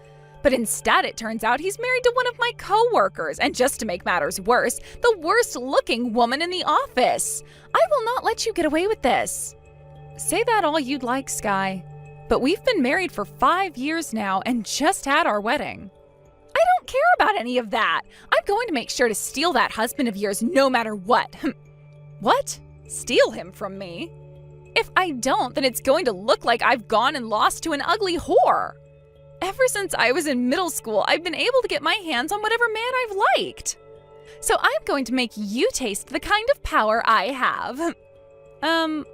But instead, it turns out he's married to one of my co-workers, and just to make matters worse, the worst-looking woman in the office. I will not let you get away with this. Say that all you'd like, Sky, but we've been married for 5 years now and just had our wedding. I don't care about any of that. I'm going to make sure to steal that husband of yours no matter what. What? Steal him from me? If I don't, then it's going to look like I've gone and lost to an ugly whore. Ever since I was in middle school, I've been able to get my hands on whatever man I've liked. So I'm going to make you taste the kind of power I have.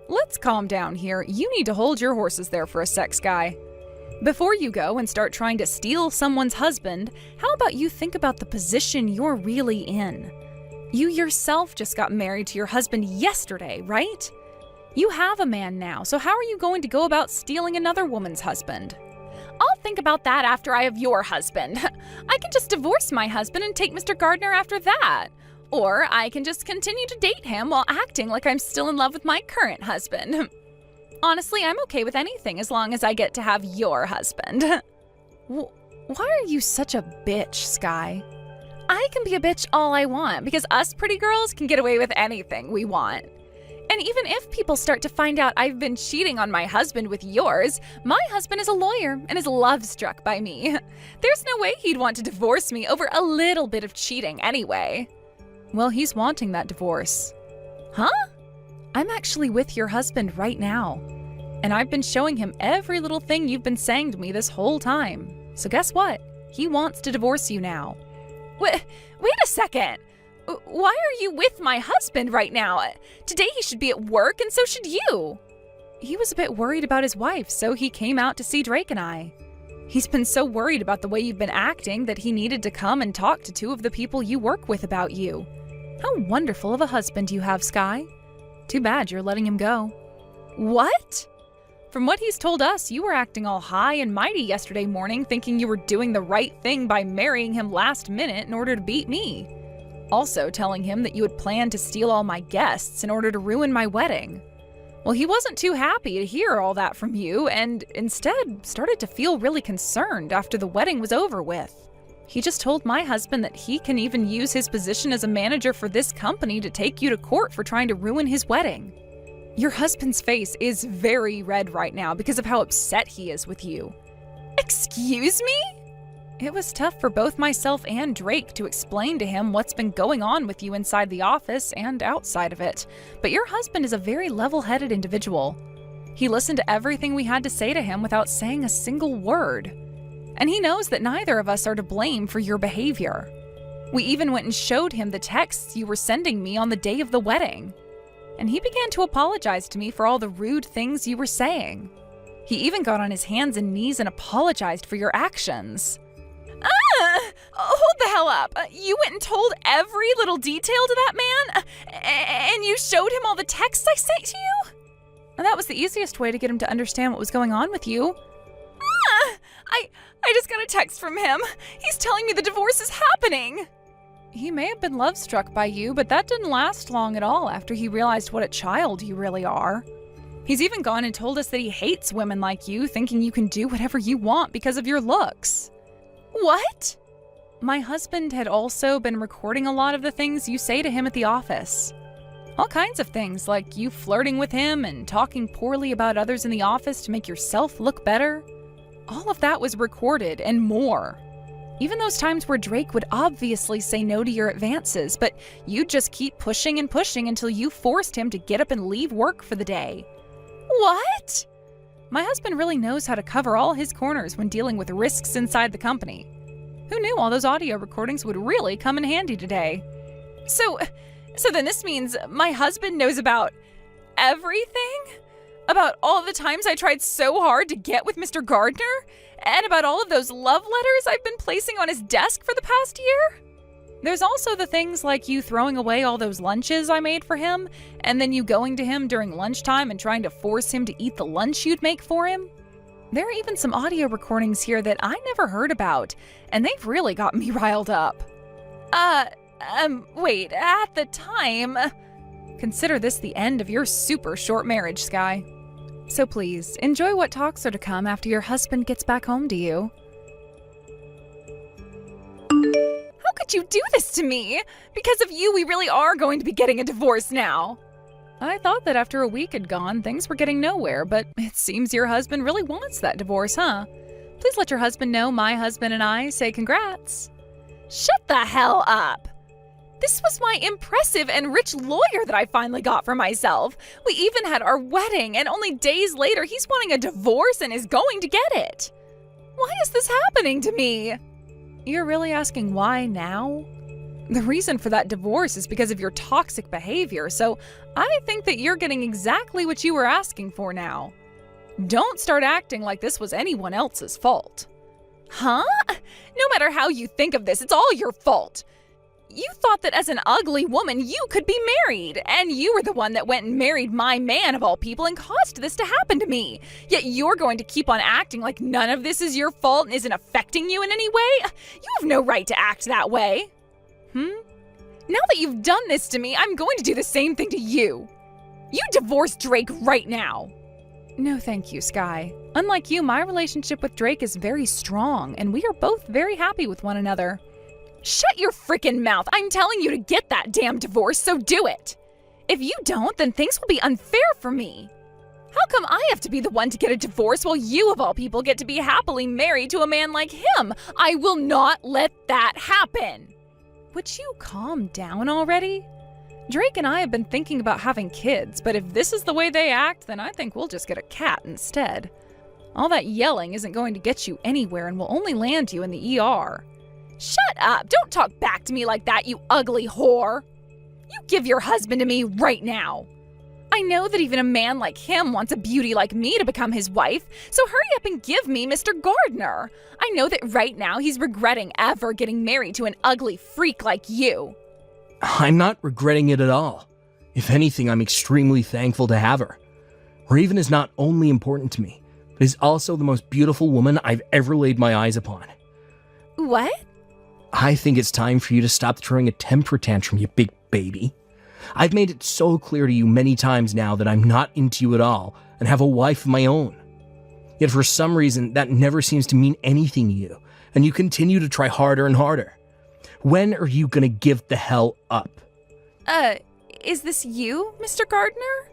Let's calm down here. You need to hold your horses there for a sec, Sky. Before you go and start trying to steal someone's husband, how about you think about the position you're really in? You yourself just got married to your husband yesterday, right? You have a man now, so how are you going to go about stealing another woman's husband? I'll think about that after I have your husband. I can just divorce my husband and take Mr. Gardner after that. Or I can just continue to date him while acting like I'm still in love with my current husband. Honestly, I'm okay with anything as long as I get to have your husband. Why are you such a bitch, Sky? I can be a bitch all I want because us pretty girls can get away with anything we want. And even if people start to find out I've been cheating on my husband with yours, my husband is a lawyer and is love-struck by me. There's no way he'd want to divorce me over a little bit of cheating anyway. Well, he's wanting that divorce. Huh? I'm actually with your husband right now. And I've been showing him every little thing you've been saying to me this whole time. So guess what? He wants to divorce you now. Wait a second. Why are you with my husband right now? Today he should be at work, and so should you. He was a bit worried about his wife, so he came out to see Drake and I. He's been so worried about the way you've been acting that he needed to come and talk to 2 of the people you work with about you. How wonderful of a husband you have, Sky. Too bad you're letting him go. What? From what he's told us, you were acting all high and mighty yesterday morning, thinking you were doing the right thing by marrying him last minute in order to beat me. Also telling him that you had planned to steal all my guests in order to ruin my wedding. Well, he wasn't too happy to hear all that from you and instead started to feel really concerned after the wedding was over with. He just told my husband that he can even use his position as a manager for this company to take you to court for trying to ruin his wedding. Your husband's face is very red right now because of how upset he is with you. Excuse me? It was tough for both myself and Drake to explain to him what's been going on with you inside the office and outside of it, but your husband is a very level-headed individual. He listened to everything we had to say to him without saying a single word. And he knows that neither of us are to blame for your behavior. We even went and showed him the texts you were sending me on the day of the wedding. And he began to apologize to me for all the rude things you were saying. He even got on his hands and knees and apologized for your actions. Hold the hell up. You went and told every little detail to that man? And you showed him all the texts I sent to you? And that was the easiest way to get him to understand what was going on with you. I just got a text from him. He's telling me the divorce is happening. He may have been love-struck by you, but that didn't last long at all after he realized what a child you really are. He's even gone and told us that he hates women like you, thinking you can do whatever you want because of your looks. What? My husband had also been recording a lot of the things you say to him at the office. All kinds of things, like you flirting with him and talking poorly about others in the office to make yourself look better. All of that was recorded and more. Even those times where Drake would obviously say no to your advances, but you'd just keep pushing and pushing until you forced him to get up and leave work for the day. What? My husband really knows how to cover all his corners when dealing with risks inside the company. Who knew all those audio recordings would really come in handy today? So then this means my husband knows about everything? About all the times I tried so hard to get with Mr. Gardner? And about all of those love letters I've been placing on his desk for the past year? There's also the things like you throwing away all those lunches I made for him, and then you going to him during lunchtime and trying to force him to eat the lunch you'd make for him. There are even some audio recordings here that I never heard about, and they've really got me riled up. Wait, at the time... Consider this the end of your super short marriage, Sky. So please, enjoy what talks are to come after your husband gets back home to you. How could you do this to me? Because of you, we really are going to be getting a divorce now. I thought that after a week had gone, things were getting nowhere, but it seems your husband really wants that divorce, huh? Please let your husband know my husband and I say congrats. Shut the hell up! This was my impressive and rich lawyer that I finally got for myself. We even had our wedding, and only days later he's wanting a divorce and is going to get it. Why is this happening to me? You're really asking why now? The reason for that divorce is because of your toxic behavior, so I think that you're getting exactly what you were asking for now. Don't start acting like this was anyone else's fault. Huh? No matter how you think of this, it's all your fault. You thought that as an ugly woman, you could be married, and you were the one that went and married my man of all people and caused this to happen to me. Yet you're going to keep on acting like none of this is your fault and isn't affecting you in any way? You have no right to act that way. Now that you've done this to me, I'm going to do the same thing to you. You divorce Drake right now. No, thank you, Sky. Unlike you, my relationship with Drake is very strong, and we are both very happy with one another. Shut your frickin' mouth. I'm telling you to get that damn divorce, so do it. If you don't, then things will be unfair for me. How come I have to be the one to get a divorce while you, of all people, get to be happily married to a man like him? I will not let that happen. Would you calm down already? Drake and I have been thinking about having kids, but if this is the way they act, then I think we'll just get a cat instead. All that yelling isn't going to get you anywhere and will only land you in the ER. Shut up! Don't talk back to me like that, you ugly whore! You give your husband to me right now! I know that even a man like him wants a beauty like me to become his wife, so hurry up and give me Mr. Gardner! I know that right now he's regretting ever getting married to an ugly freak like you. I'm not regretting it at all. If anything, I'm extremely thankful to have her. Raven is not only important to me, but is also the most beautiful woman I've ever laid my eyes upon. What? I think it's time for you to stop throwing a temper tantrum, you big baby. I've made it so clear to you many times now that I'm not into you at all and have a wife of my own. Yet for some reason, that never seems to mean anything to you, and you continue to try harder and harder. When are you gonna give the hell up? Is this you, Mr. Gardner?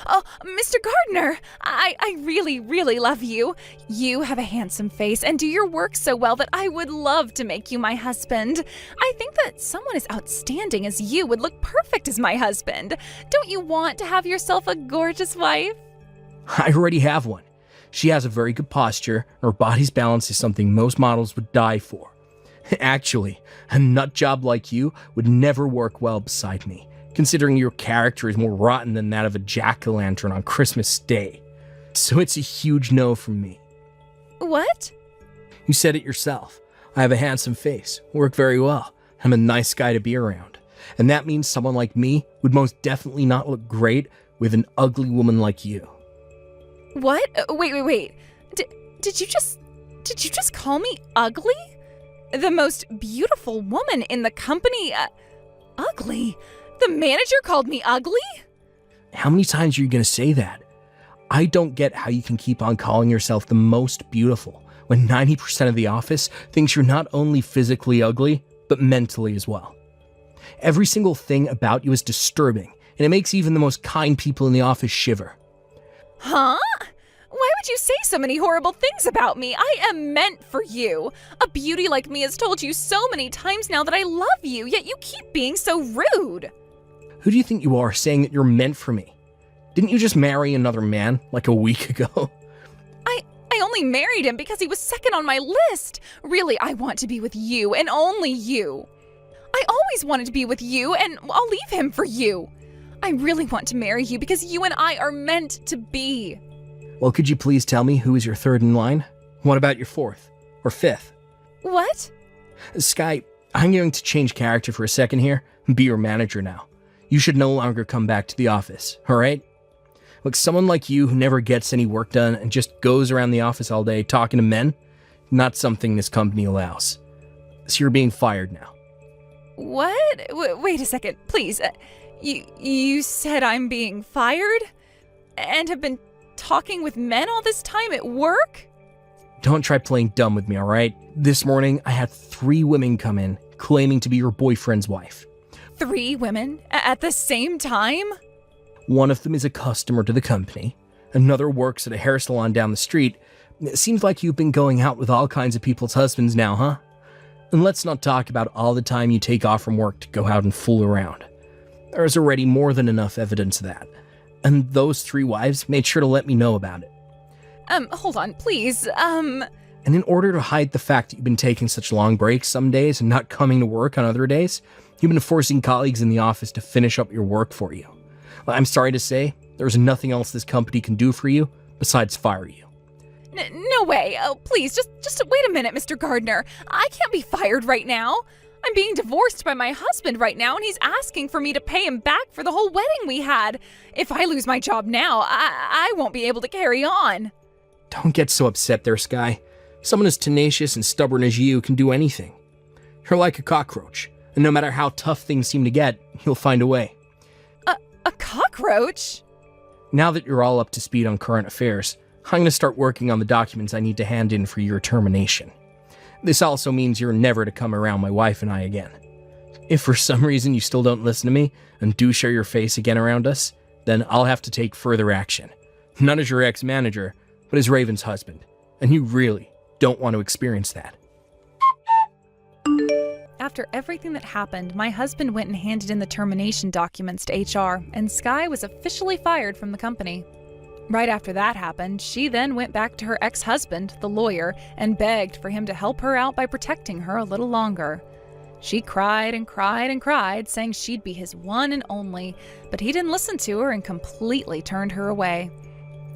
Oh, Mr. Gardner, I really, really love you. You have a handsome face and do your work so well that I would love to make you my husband. I think that someone as outstanding as you would look perfect as my husband. Don't you want to have yourself a gorgeous wife? I already have one. She has a very good posture, and her body's balance is something most models would die for. Actually, a nut job like you would never work well beside me, considering your character is more rotten than that of a jack-o'-lantern on Christmas Day. So it's a huge no from me. What? You said it yourself. I have a handsome face, work very well, I'm a nice guy to be around. And that means someone like me would most definitely not look great with an ugly woman like you. What? Wait. Did you just call me ugly? The most beautiful woman in the company, ugly? The manager called me ugly? How many times are you going to say that? I don't get how you can keep on calling yourself the most beautiful when 90% of the office thinks you're not only physically ugly, but mentally as well. Every single thing about you is disturbing, and it makes even the most kind people in the office shiver. Huh? Why would you say so many horrible things about me? I am meant for you. A beauty like me has told you so many times now that I love you, yet you keep being so rude. Who do you think you are saying that you're meant for me? Didn't you just marry another man like a week ago? I only married him because he was second on my list. Really, I want to be with you and only you. I always wanted to be with you, and I'll leave him for you. I really want to marry you because you and I are meant to be. Well, could you please tell me who is your third in line? What about your fourth? Or fifth? What? Sky, I'm going to change character for a second here and be your manager now. You should no longer come back to the office, alright? Look, someone like you who never gets any work done and just goes around the office all day talking to men, not something this company allows. So you're being fired now. What? Wait a second, please. You said I'm being fired? And have been talking with men all this time at work? Don't try playing dumb with me, alright? This morning, I had 3 women come in claiming to be your boyfriend's wife. 3 women? At the same time? One of them is a customer to the company. Another works at a hair salon down the street. It seems like you've been going out with all kinds of people's husbands now, huh? And let's not talk about all the time you take off from work to go out and fool around. There's already more than enough evidence of that. And those 3 wives made sure to let me know about it. Hold on, please, And in order to hide the fact that you've been taking such long breaks some days and not coming to work on other days, you've been forcing colleagues in the office to finish up your work for you. Well, I'm sorry to say, there's nothing else this company can do for you besides fire you. No way. Oh, please, just wait a minute, Mr. Gardner. I can't be fired right now. I'm being divorced by my husband right now, and he's asking for me to pay him back for the whole wedding we had. If I lose my job now, I won't be able to carry on. Don't get so upset there, Sky. Someone as tenacious and stubborn as you can do anything. You're like a cockroach, and no matter how tough things seem to get, you'll find a way. A cockroach? Now that you're all up to speed on current affairs, I'm going to start working on the documents I need to hand in for your termination. This also means you're never to come around my wife and I again. If for some reason you still don't listen to me and do show your face again around us, then I'll have to take further action. Not as your ex-manager, but as Raven's husband. And you really don't want to experience that. After everything that happened, my husband went and handed in the termination documents to HR, and Sky was officially fired from the company. Right after that happened, she then went back to her ex-husband, the lawyer, and begged for him to help her out by protecting her a little longer. She cried and cried and cried, saying she'd be his one and only, but he didn't listen to her and completely turned her away.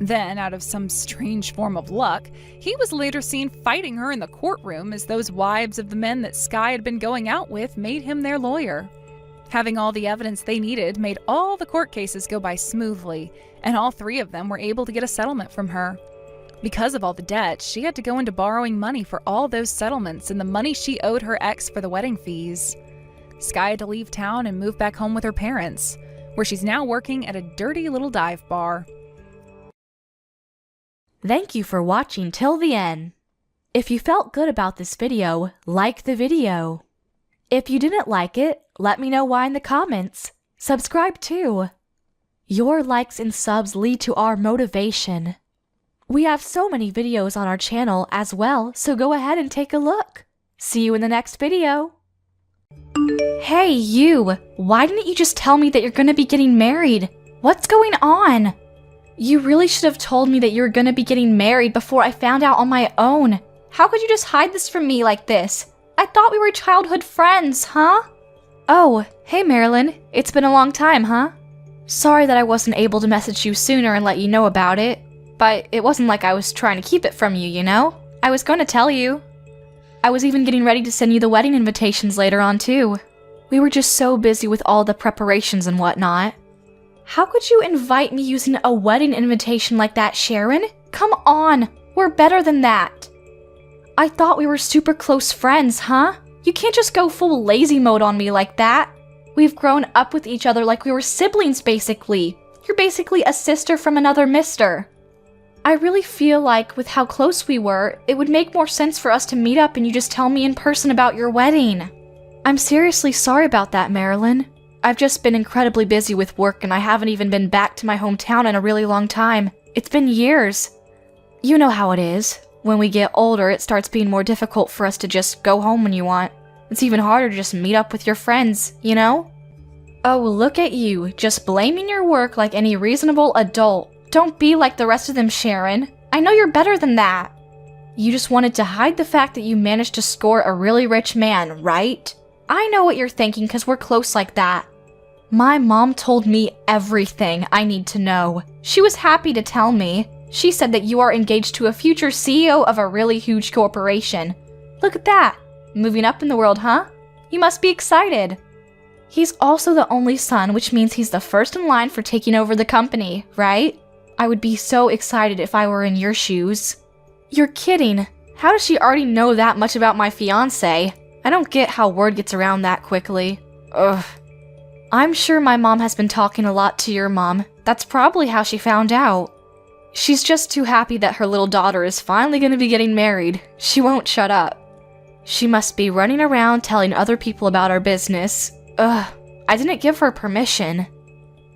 Then, out of some strange form of luck, he was later seen fighting her in the courtroom as those wives of the men that Sky had been going out with made him their lawyer. Having all the evidence they needed made all the court cases go by smoothly, and all 3 of them were able to get a settlement from her. Because of all the debt, she had to go into borrowing money for all those settlements and the money she owed her ex for the wedding fees. Sky had to leave town and move back home with her parents. where she's now working at a dirty little dive bar. Thank you for watching till the end. If you felt good about this video, like the video. If you didn't like it, let me know why in the comments. Subscribe too. Your likes and subs lead to our motivation. We have so many videos on our channel as well, so go ahead and take a look. See you in the next video. Hey you, why didn't you just tell me that you're gonna be getting married? What's going on? You really should have told me that you were gonna be getting married before I found out on my own. How could you just hide this from me like this? I thought we were childhood friends, huh? Oh, hey Marilyn, it's been a long time, huh? Sorry that I wasn't able to message you sooner and let you know about it. But it wasn't like I was trying to keep it from you, you know? I was going to tell you. I was even getting ready to send you the wedding invitations later on, too. We were just so busy with all the preparations and whatnot. How could you invite me using a wedding invitation like that, Sharon? Come on, we're better than that. I thought we were super close friends, huh? You can't just go full lazy mode on me like that. We've grown up with each other like we were siblings, basically. You're basically a sister from another mister. I really feel like, with how close we were, it would make more sense for us to meet up and you just tell me in person about your wedding. I'm seriously sorry about that, Marilyn. I've just been incredibly busy with work and I haven't even been back to my hometown in a really long time. It's been years. You know how it is. When we get older, it starts being more difficult for us to just go home when you want. It's even harder to just meet up with your friends, you know? Oh, look at you, just blaming your work like any reasonable adult. Don't be like the rest of them, Sharon. I know you're better than that. You just wanted to hide the fact that you managed to score a really rich man, right? I know what you're thinking because we're close like that. My mom told me everything I need to know. She was happy to tell me. She said that you are engaged to a future CEO of a really huge corporation. Look at that. Moving up in the world, huh? You must be excited. He's also the only son, which means he's the first in line for taking over the company, right? I would be so excited if I were in your shoes. You're kidding. How does she already know that much about my fiancé? I don't get how word gets around that quickly. Ugh. I'm sure my mom has been talking a lot to your mom. That's probably how she found out. She's just too happy that her little daughter is finally going to be getting married. She won't shut up. She must be running around telling other people about our business. Ugh. I didn't give her permission.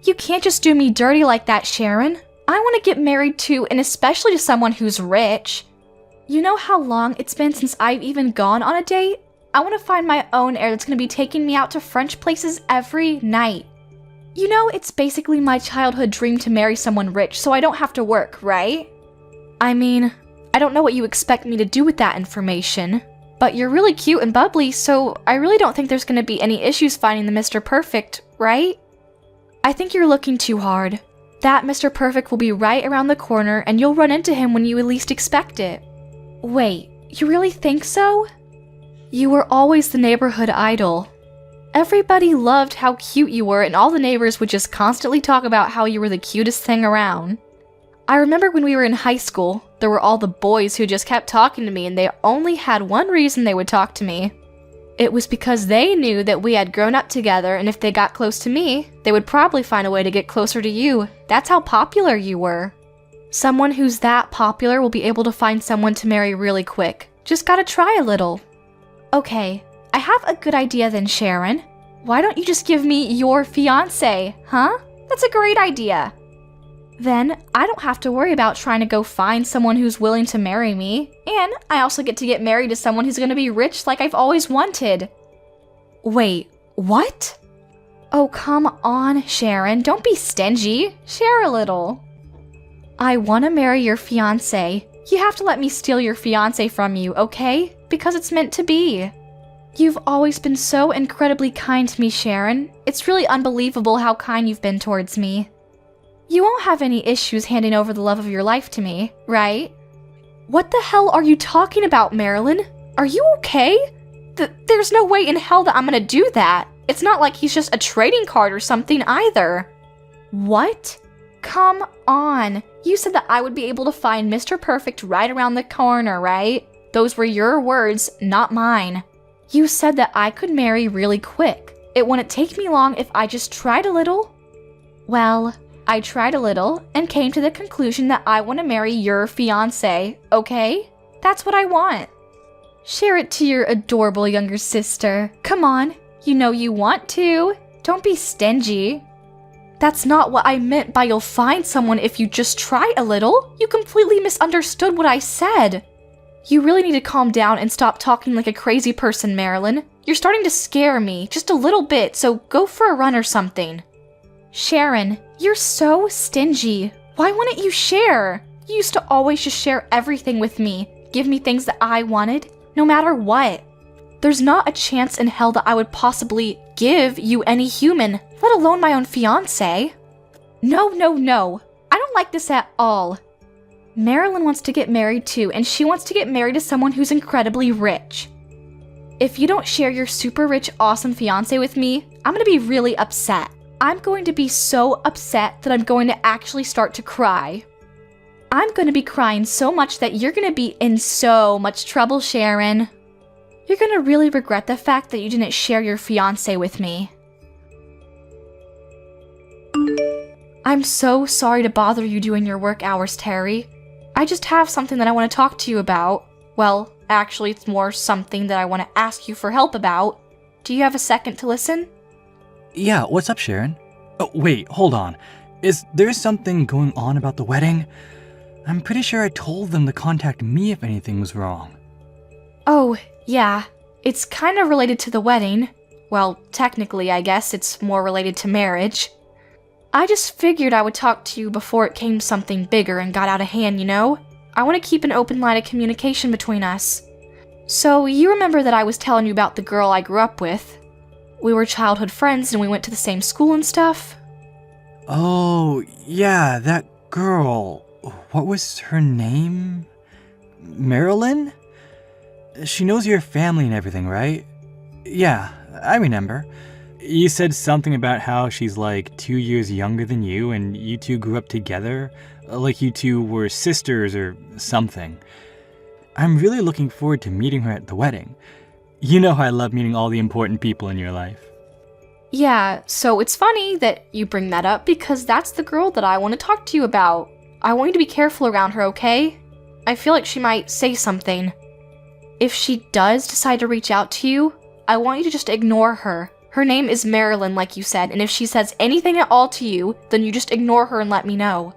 You can't just do me dirty like that, Sharon. I want to get married too, and especially to someone who's rich. You know how long it's been since I've even gone on a date? I want to find my own heir that's going to be taking me out to French places every night. You know, it's basically my childhood dream to marry someone rich so I don't have to work, right? I mean, I don't know what you expect me to do with that information, but you're really cute and bubbly, so I really don't think there's going to be any issues finding the Mr. Perfect, right? I think you're looking too hard. That Mr. Perfect will be right around the corner and you'll run into him when you least expect it. Wait, you really think so? You were always the neighborhood idol. Everybody loved how cute you were and all the neighbors would just constantly talk about how you were the cutest thing around. I remember when we were in high school, there were all the boys who just kept talking to me and they only had one reason they would talk to me. It was because they knew that we had grown up together and if they got close to me, they would probably find a way to get closer to you. That's how popular you were. Someone who's that popular will be able to find someone to marry really quick. Just gotta try a little. Okay, I have a good idea then, Sharon. Why don't you just give me your fiancé, huh? That's a great idea. Then, I don't have to worry about trying to go find someone who's willing to marry me, and I also get to get married to someone who's gonna be rich like I've always wanted. Wait, what? Oh, come on, Sharon, don't be stingy. Share a little. I wanna marry your fiancé. You have to let me steal your fiancé from you, okay? Because it's meant to be. You've always been so incredibly kind to me, Sharon. It's really unbelievable how kind you've been towards me. You won't have any issues handing over the love of your life to me, right? What the hell are you talking about, Marilyn? Are you okay? There's no way in hell that I'm gonna do that. It's not like he's just a trading card or something either. What? Come on. You said that I would be able to find Mr. Perfect right around the corner, right? Those were your words, not mine. You said that I could marry really quick. It wouldn't take me long if I just tried a little. Well, I tried a little and came to the conclusion that I want to marry your fiancé, okay? That's what I want. Share it to your adorable younger sister. Come on, you know you want to. Don't be stingy. That's not what I meant by you'll find someone if you just try a little. You completely misunderstood what I said. You really need to calm down and stop talking like a crazy person, Marilyn. You're starting to scare me, just a little bit, so go for a run or something. Sharon, you're so stingy. Why wouldn't you share? You used to always just share everything with me, give me things that I wanted, no matter what. There's not a chance in hell that I would possibly give you any human, let alone my own fiancé. No, no, no. I don't like this at all. Marilyn wants to get married too, and she wants to get married to someone who's incredibly rich. If you don't share your super rich, awesome fiancé with me, I'm gonna be really upset. I'm going to be so upset that I'm going to actually start to cry. I'm going to be crying so much that you're going to be in so much trouble, Sharon. You're going to really regret the fact that you didn't share your fiancé with me. I'm so sorry to bother you during your work hours, Terry. I just have something that I want to talk to you about. Well, actually, it's more something that I want to ask you for help about. Do you have a second to listen? Yeah, what's up, Sharon? Oh, wait, hold on. Is there something going on about the wedding? I'm pretty sure I told them to contact me if anything was wrong. Oh, yeah. It's kind of related to the wedding. Well, technically, I guess it's more related to marriage. I just figured I would talk to you before it came something bigger and got out of hand, you know? I want to keep an open line of communication between us. So, you remember that I was telling you about the girl I grew up with? We were childhood friends and we went to the same school and stuff. Oh, yeah, that girl. What was her name? Marilyn? She knows your family and everything, right? Yeah, I remember. You said something about how she's like 2 years younger than you and you two grew up together, like you two were sisters or something. I'm really looking forward to meeting her at the wedding. You know how I love meeting all the important people in your life. Yeah, so it's funny that you bring that up because that's the girl that I want to talk to you about. I want you to be careful around her, okay? I feel like she might say something. If she does decide to reach out to you, I want you to just ignore her. Her name is Marilyn, like you said, and if she says anything at all to you, then you just ignore her and let me know.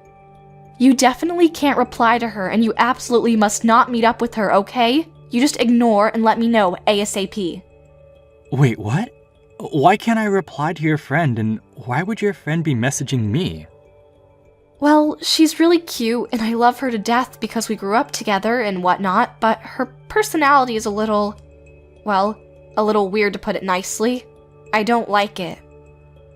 You definitely can't reply to her, and you absolutely must not meet up with her, okay? You just ignore and let me know ASAP. Wait, what? Why can't I reply to your friend, and why would your friend be messaging me? Well, she's really cute, and I love her to death because we grew up together and whatnot, but her personality is a little weird to put it nicely. I don't like it.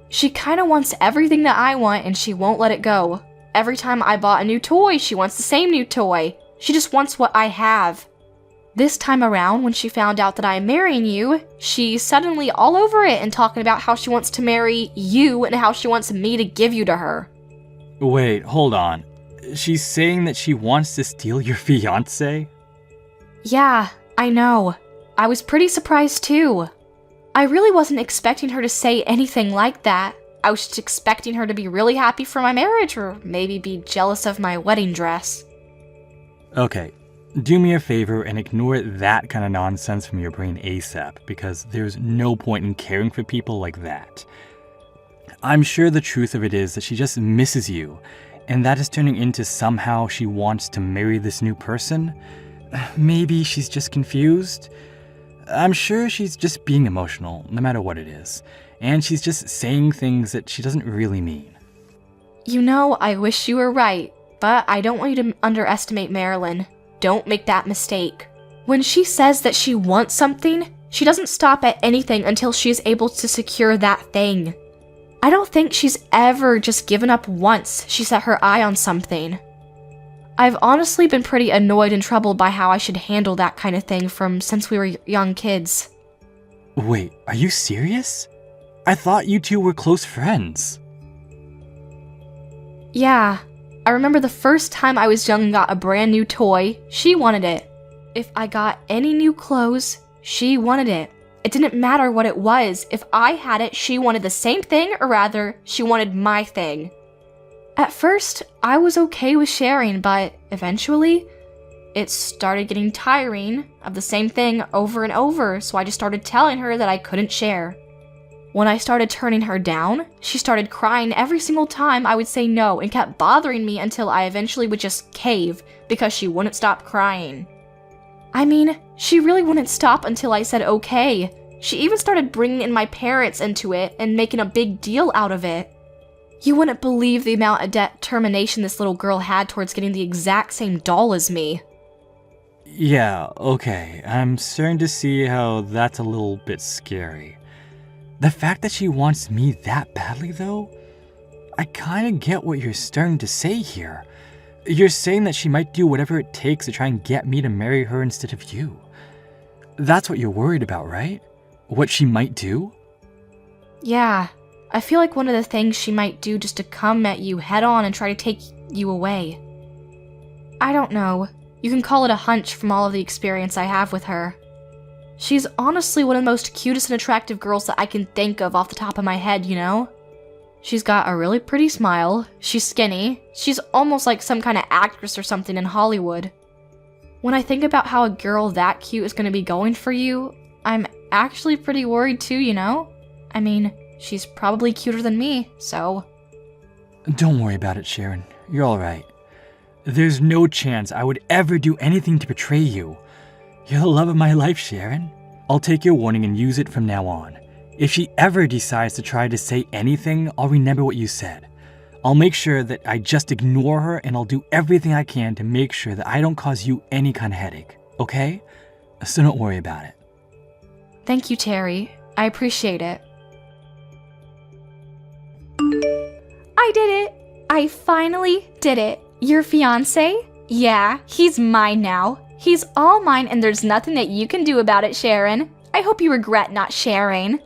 She kinda wants everything that I want, and she won't let it go. Every time I bought a new toy, she wants the same new toy. She just wants what I have. This time around, when she found out that I am marrying you, she's suddenly all over it and talking about how she wants to marry you and how she wants me to give you to her. Wait, hold on. She's saying that she wants to steal your fiancé? Yeah, I know. I was pretty surprised too. I really wasn't expecting her to say anything like that. I was just expecting her to be really happy for my marriage or maybe be jealous of my wedding dress. Okay, do me a favor and ignore that kind of nonsense from your brain ASAP, because there's no point in caring for people like that. I'm sure the truth of it is that she just misses you, and that is turning into somehow she wants to marry this new person. Maybe she's just confused. I'm sure she's just being emotional, no matter what it is, and she's just saying things that she doesn't really mean. You know, I wish you were right, but I don't want you to underestimate Marilyn. Don't make that mistake. When she says that she wants something, she doesn't stop at anything until she is able to secure that thing. I don't think she's ever just given up once she set her eye on something. I've honestly been pretty annoyed and troubled by how I should handle that kind of thing since we were young kids. Wait, are you serious? I thought you two were close friends. Yeah, I remember the first time I was young and got a brand new toy, she wanted it. If I got any new clothes, she wanted it. It didn't matter what it was. If I had it, she wanted the same thing, or rather, she wanted my thing. At first, I was okay with sharing, but eventually, it started getting tiring of the same thing over and over, so I just started telling her that I couldn't share. When I started turning her down, she started crying every single time I would say no and kept bothering me until I eventually would just cave because she wouldn't stop crying. I mean, she really wouldn't stop until I said okay. She even started bringing in my parents into it and making a big deal out of it. You wouldn't believe the amount of determination this little girl had towards getting the exact same doll as me. Yeah, okay. I'm starting to see how that's a little bit scary. The fact that she wants me that badly, though? I kinda get what you're starting to say here. You're saying that she might do whatever it takes to try and get me to marry her instead of you. That's what you're worried about, right? What she might do? Yeah, I feel like one of the things she might do just to come at you head on and try to take you away. I don't know. You can call it a hunch from all of the experience I have with her. She's honestly one of the most cutest and attractive girls that I can think of off the top of my head, you know? She's got a really pretty smile, she's skinny, she's almost like some kind of actress or something in Hollywood. When I think about how a girl that cute is going to be going for you, I'm actually pretty worried too, you know? I mean, she's probably cuter than me, so... Don't worry about it, Sharon. You're alright. There's no chance I would ever do anything to betray you. You're the love of my life, Sharon. I'll take your warning and use it from now on. If she ever decides to try to say anything, I'll remember what you said. I'll make sure that I just ignore her, and I'll do everything I can to make sure that I don't cause you any kind of headache, okay? So don't worry about it. Thank you, Terry. I appreciate it. I did it! I finally did it. Your fiancé? Yeah, he's mine now. He's all mine, and there's nothing that you can do about it, Sharon. I hope you regret not sharing.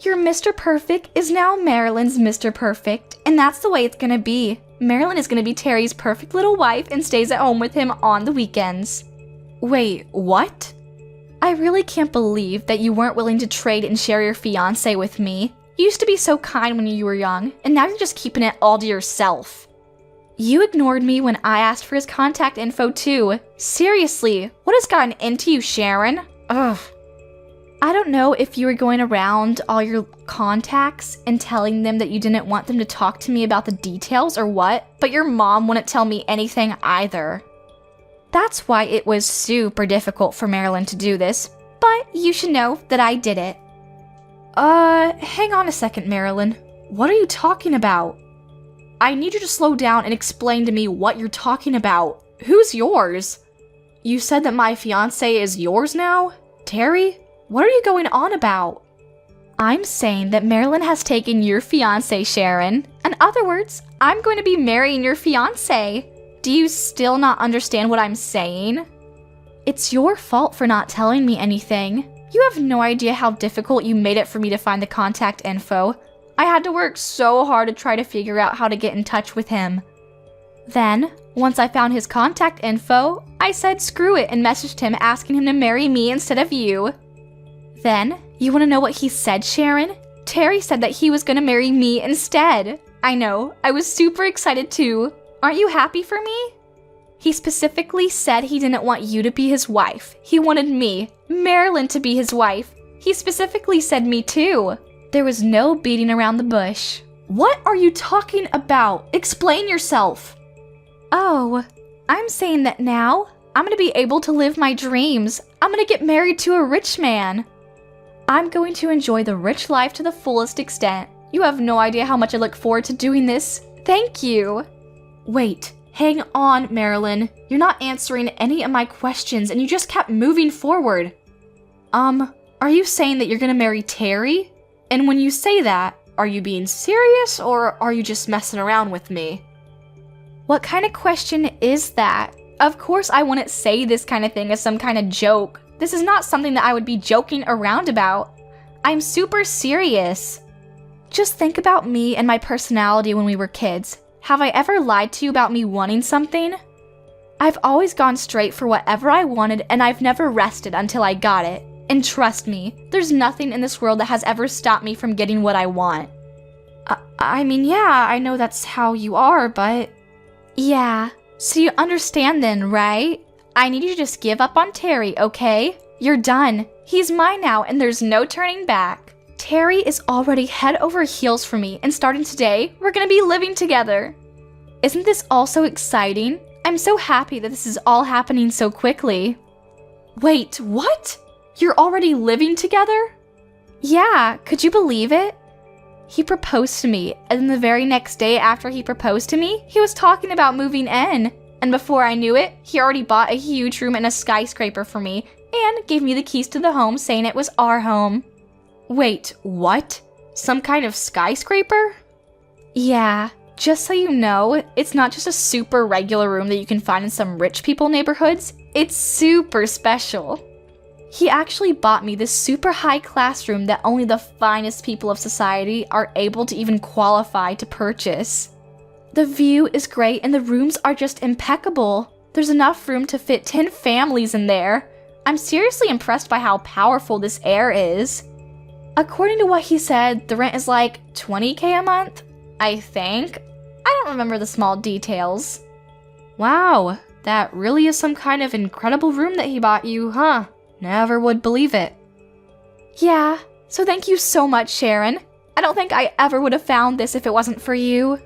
Your Mr. Perfect is now Marilyn's Mr. Perfect, and that's the way it's gonna be. Marilyn is gonna be Terry's perfect little wife and stays at home with him on the weekends. Wait, what? I really can't believe that you weren't willing to trade and share your fiancé with me. You used to be so kind when you were young, and now you're just keeping it all to yourself. You ignored me when I asked for his contact info too. Seriously, what has gotten into you, Sharon? Ugh. I don't know if you were going around all your contacts and telling them that you didn't want them to talk to me about the details or what, but your mom wouldn't tell me anything either. That's why it was super difficult for Marilyn to do this, but you should know that I did it. Hang on a second, Marilyn. What are you talking about? I need you to slow down and explain to me what you're talking about. Who's yours? You said that my fiancé is yours now? Terry? What are you going on about? I'm saying that Marilyn has taken your fiancé, Sharon. In other words, I'm going to be marrying your fiancé. Do you still not understand what I'm saying? It's your fault for not telling me anything. You have no idea how difficult you made it for me to find the contact info. I had to work so hard to try to figure out how to get in touch with him. Then, once I found his contact info, I said screw it and messaged him asking him to marry me instead of you. Then, you want to know what he said, Sharon? Terry said that he was going to marry me instead. I know, I was super excited too. Aren't you happy for me? He specifically said he didn't want you to be his wife. He wanted me, Marilyn, to be his wife. He specifically said me too. There was no beating around the bush. What are you talking about? Explain yourself. Oh, I'm saying that now I'm going to be able to live my dreams. I'm going to get married to a rich man. I'm going to enjoy the rich life to the fullest extent. You have no idea how much I look forward to doing this. Thank you. Wait, hang on, Marilyn. You're not answering any of my questions and you just kept moving forward. Are you saying that you're going to marry Terry? And when you say that, are you being serious or are you just messing around with me? What kind of question is that? Of course I wouldn't say this kind of thing as some kind of joke. This is not something that I would be joking around about. I'm super serious. Just think about me and my personality when we were kids. Have I ever lied to you about me wanting something? I've always gone straight for whatever I wanted and I've never rested until I got it. And trust me, there's nothing in this world that has ever stopped me from getting what I want. I mean, yeah, I know that's how you are, but... Yeah, so you understand then, right? I need you to just give up on Terry, okay? You're done. He's mine now, and there's no turning back. Terry is already head over heels for me, and starting today, we're gonna be living together. Isn't this all so exciting? I'm so happy that this is all happening so quickly. Wait, what? You're already living together? Yeah, could you believe it? He proposed to me, and then the very next day after he proposed to me, he was talking about moving in. And before I knew it, he already bought a huge room in a skyscraper for me and gave me the keys to the home saying it was our home. Wait, what? Some kind of skyscraper? Yeah, just so you know, it's not just a super regular room that you can find in some rich people neighborhoods. It's super special. He actually bought me this super high class room that only the finest people of society are able to even qualify to purchase. The view is great and the rooms are just impeccable. There's enough room to fit 10 families in there. I'm seriously impressed by how powerful this air is. According to what he said, the rent is like $20K a month, I think. I don't remember the small details. Wow, that really is some kind of incredible room that he bought you, huh? Never would believe it. Yeah, so thank you so much, Sharon. I don't think I ever would have found this if it wasn't for you.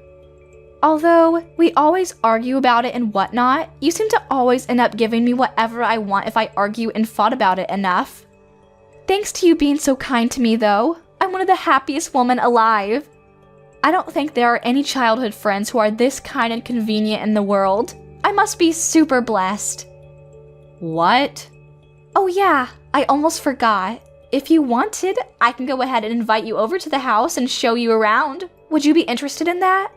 Although we always argue about it and whatnot, you seem to always end up giving me whatever I want if I argue and fought about it enough. Thanks to you being so kind to me, though. I'm one of the happiest women alive. I don't think there are any childhood friends who are this kind and convenient in the world. I must be super blessed. What? Oh yeah, I almost forgot. If you wanted, I can go ahead and invite you over to the house and show you around. Would you be interested in that?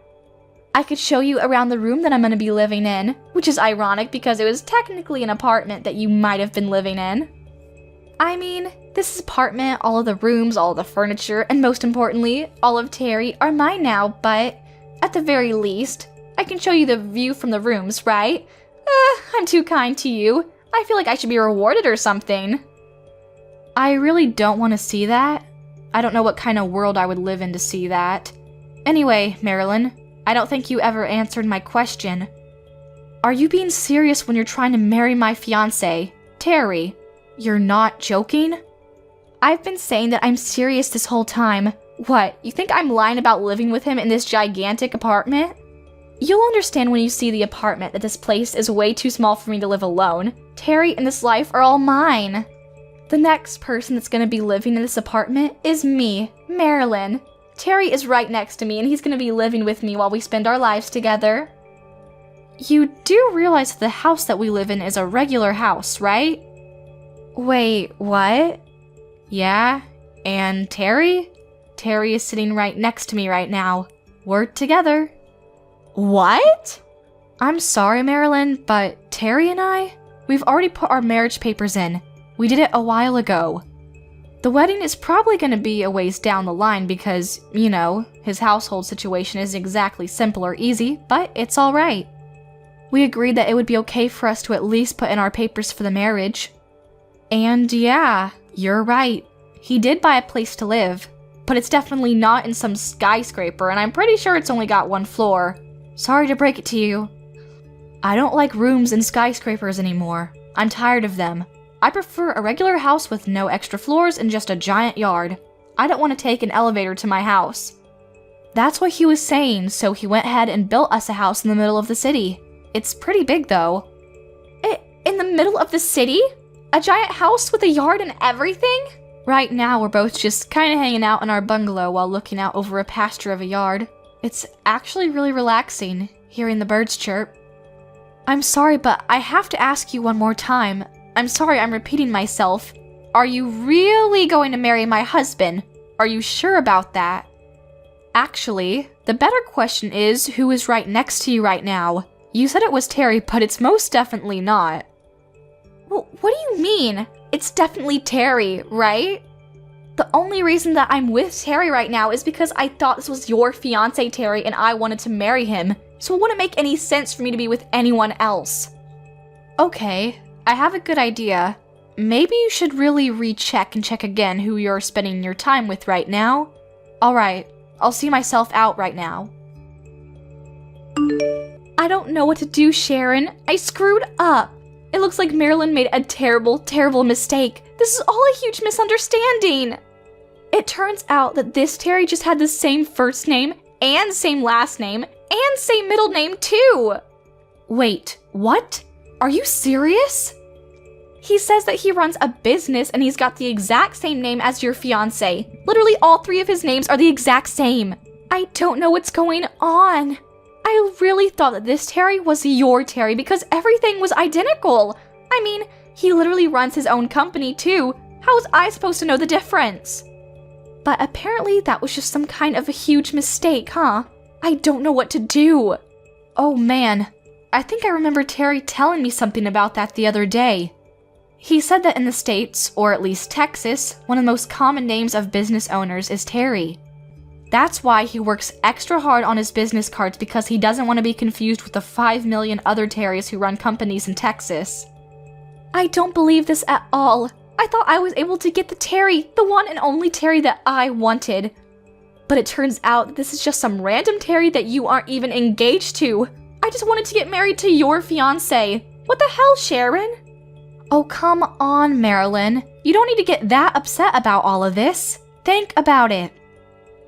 I could show you around the room that I'm going to be living in, which is ironic because it was technically an apartment that you might have been living in. I mean, this apartment, all of the rooms, all of the furniture, and most importantly, all of Terry are mine now, but at the very least, I can show you the view from the rooms, right? I'm too kind to you. I feel like I should be rewarded or something. I really don't want to see that. I don't know what kind of world I would live in to see that. Anyway, Marilyn, I don't think you ever answered my question. Are you being serious when you're trying to marry my fiancé, Terry? You're not joking? I've been saying that I'm serious this whole time. What, you think I'm lying about living with him in this gigantic apartment? You'll understand when you see the apartment that this place is way too small for me to live alone. Terry and this life are all mine. The next person that's gonna be living in this apartment is me, Marilyn. Terry is right next to me and he's gonna be living with me while we spend our lives together. You do realize that the house that we live in is a regular house, right? Wait, what? Yeah, and Terry? Terry is sitting right next to me right now. We're together. What? I'm sorry, Marilyn, but Terry and I, we've already put our marriage papers in. We did it a while ago. The wedding is probably going to be a ways down the line because, you know, his household situation isn't exactly simple or easy, but it's alright. We agreed that it would be okay for us to at least put in our papers for the marriage. And yeah, you're right. He did buy a place to live, but it's definitely not in some skyscraper, and I'm pretty sure it's only got one floor. Sorry to break it to you. I don't like rooms in skyscrapers anymore. I'm tired of them. I prefer a regular house with no extra floors and just a giant yard. I don't want to take an elevator to my house. That's what he was saying, so he went ahead and built us a house in the middle of the city. It's pretty big though. In the middle of the city? A giant house with a yard and everything? Right now we're both just kind of hanging out in our bungalow while looking out over a pasture of a yard. It's actually really relaxing, hearing the birds chirp. I'm sorry, but I have to ask you one more time. I'm sorry I'm repeating myself. Are you really going to marry my husband? Are you sure about that? Actually, the better question is who is right next to you right now. You said it was Terry, but it's most definitely not. Well, what do you mean? It's definitely Terry, right? The only reason that I'm with Terry right now is because I thought this was your fiancé, Terry, and I wanted to marry him, so it wouldn't make any sense for me to be with anyone else. Okay, I have a good idea. maybe you should really recheck and check again who you're spending your time with right now. Alright, I'll see myself out right now. I don't know what to do, Sharon. I screwed up. It looks like Marilyn made a terrible, terrible mistake. This is all a huge misunderstanding. It turns out that this Terry just had the same first name and same last name and same middle name too. Wait, what? Are you serious? He says that he runs a business and he's got the exact same name as your fiancé. Literally all three of his names are the exact same. I don't know what's going on. I really thought that this Terry was your Terry because everything was identical. I mean, he literally runs his own company too. How was I supposed to know the difference? But apparently that was just some kind of a huge mistake, huh? I don't know what to do. Oh man, I think I remember Terry telling me something about that the other day. He said that in the States, or at least Texas, one of the most common names of business owners is Terry. That's why he works extra hard on his business cards because he doesn't want to be confused with the 5 million other Terrys who run companies in Texas. I don't believe this at all. I thought I was able to get the Terry, the one and only Terry that I wanted. But it turns out that this is just some random Terry that you aren't even engaged to. I just wanted to get married to your fiancé. What the hell, Sharon? Oh, come on, Marilyn. You don't need to get that upset about all of this. Think about it.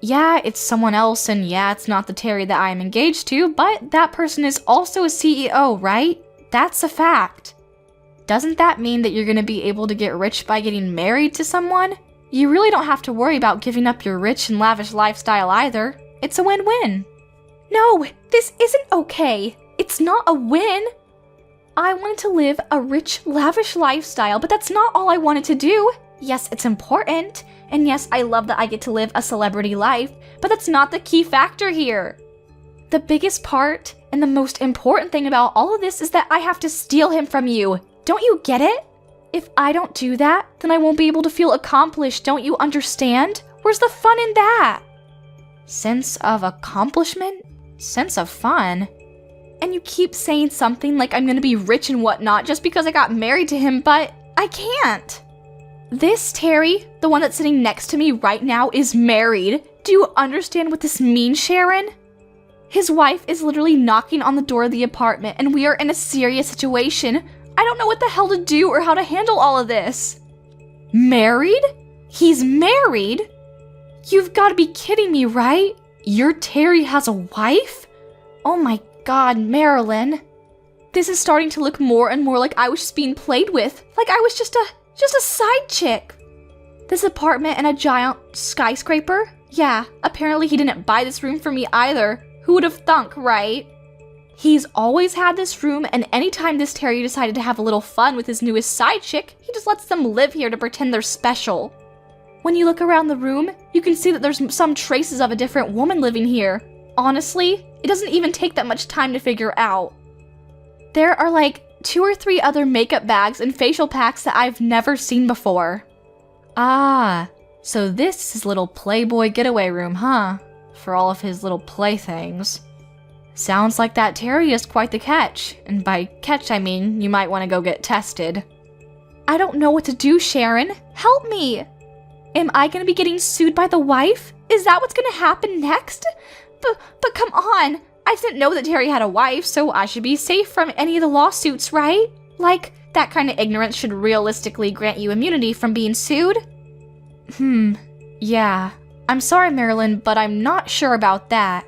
Yeah, it's someone else, and yeah, it's not the Terry that I am engaged to, but that person is also a CEO, right? That's a fact. Doesn't that mean that you're gonna be able to get rich by getting married to someone? You really don't have to worry about giving up your rich and lavish lifestyle either. It's a win-win. No, this isn't okay. It's not a win. I wanted to live a rich, lavish lifestyle, but that's not all I wanted to do. Yes, it's important. And yes, I love that I get to live a celebrity life, but that's not the key factor here. The biggest part and the most important thing about all of this is that I have to steal him from you. Don't you get it? If I don't do that, then I won't be able to feel accomplished, don't you understand? Where's the fun in that? Sense of accomplishment? Sense of fun? And you keep saying something like I'm gonna be rich and whatnot just because I got married to him, but I can't. This Terry, the one that's sitting next to me right now, is married. Do you understand what this means, Sharon? His wife is literally knocking on the door of the apartment and we are in a serious situation. I don't know what the hell to do or how to handle all of this. Married? He's married? You've got to be kidding me, right? Your Terry has a wife? Oh my god, Marilyn. This is starting to look more and more like I was just being played with. Like I was just a side chick. This apartment and a giant skyscraper? Yeah, apparently he didn't buy this room for me either. Who would have thunk, right? He's always had this room, and anytime this Terry decided to have a little fun with his newest side chick, he just lets them live here to pretend they're special. When you look around the room, you can see that there's some traces of a different woman living here. Honestly, it doesn't even take that much time to figure out. There are like 2 or 3 other makeup bags and facial packs that I've never seen before. Ah, so this is his little Playboy getaway room, huh? For all of his little playthings. Sounds like that Terry is quite the catch, and by catch I mean you might want to go get tested. I don't know what to do, Sharon. Help me! Am I gonna be getting sued by the wife? Is that what's gonna happen next? But come on! I didn't know that Terry had a wife, so I should be safe from any of the lawsuits, right? Like, that kind of ignorance should realistically grant you immunity from being sued? Yeah. I'm sorry, Marilyn, but I'm not sure about that.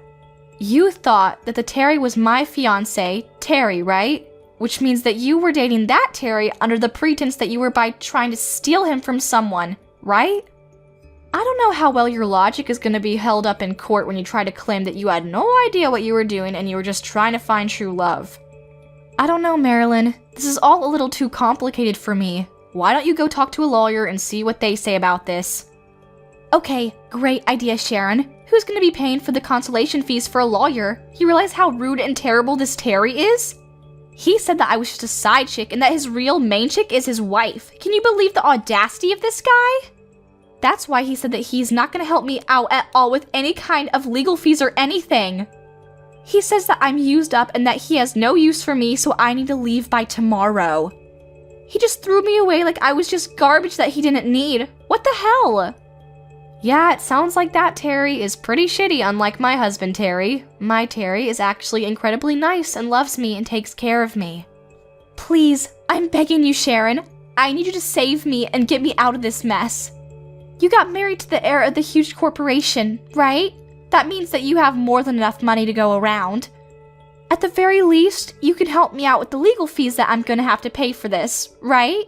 You thought that the Terry was my fiancé, Terry, right? Which means that you were dating that Terry under the pretense that you were by trying to steal him from someone, right? I don't know how well your logic is going to be held up in court when you try to claim that you had no idea what you were doing and you were just trying to find true love. I don't know, Marilyn. This is all a little too complicated for me. Why don't you go talk to a lawyer and see what they say about this? Okay, great idea, Sharon. Who's going to be paying for the consultation fees for a lawyer? You realize how rude and terrible this Terry is? He said that I was just a side chick and that his real main chick is his wife. Can you believe the audacity of this guy? That's why he said that he's not going to help me out at all with any kind of legal fees or anything. He says that I'm used up and that he has no use for me, so I need to leave by tomorrow. He just threw me away like I was just garbage that he didn't need. What the hell? Yeah, it sounds like that Terry is pretty shitty, unlike my husband Terry. My Terry is actually incredibly nice and loves me and takes care of me. Please, I'm begging you, Sharon. I need you to save me and get me out of this mess. You got married to the heir of the huge corporation, right? That means that you have more than enough money to go around. At the very least, you can help me out with the legal fees that I'm gonna have to pay for this, right?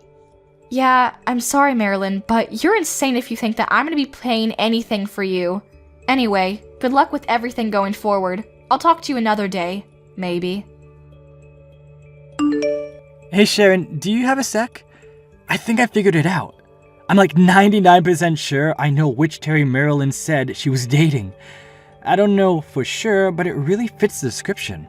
Yeah, I'm sorry, Marilyn, but you're insane if you think that I'm gonna be paying anything for you. Anyway, good luck with everything going forward. I'll talk to you another day, maybe. Hey Sharon, do you have a sec? I think I figured it out. I'm like 99% sure I know which Terry Marilyn said she was dating. I don't know for sure, but it really fits the description.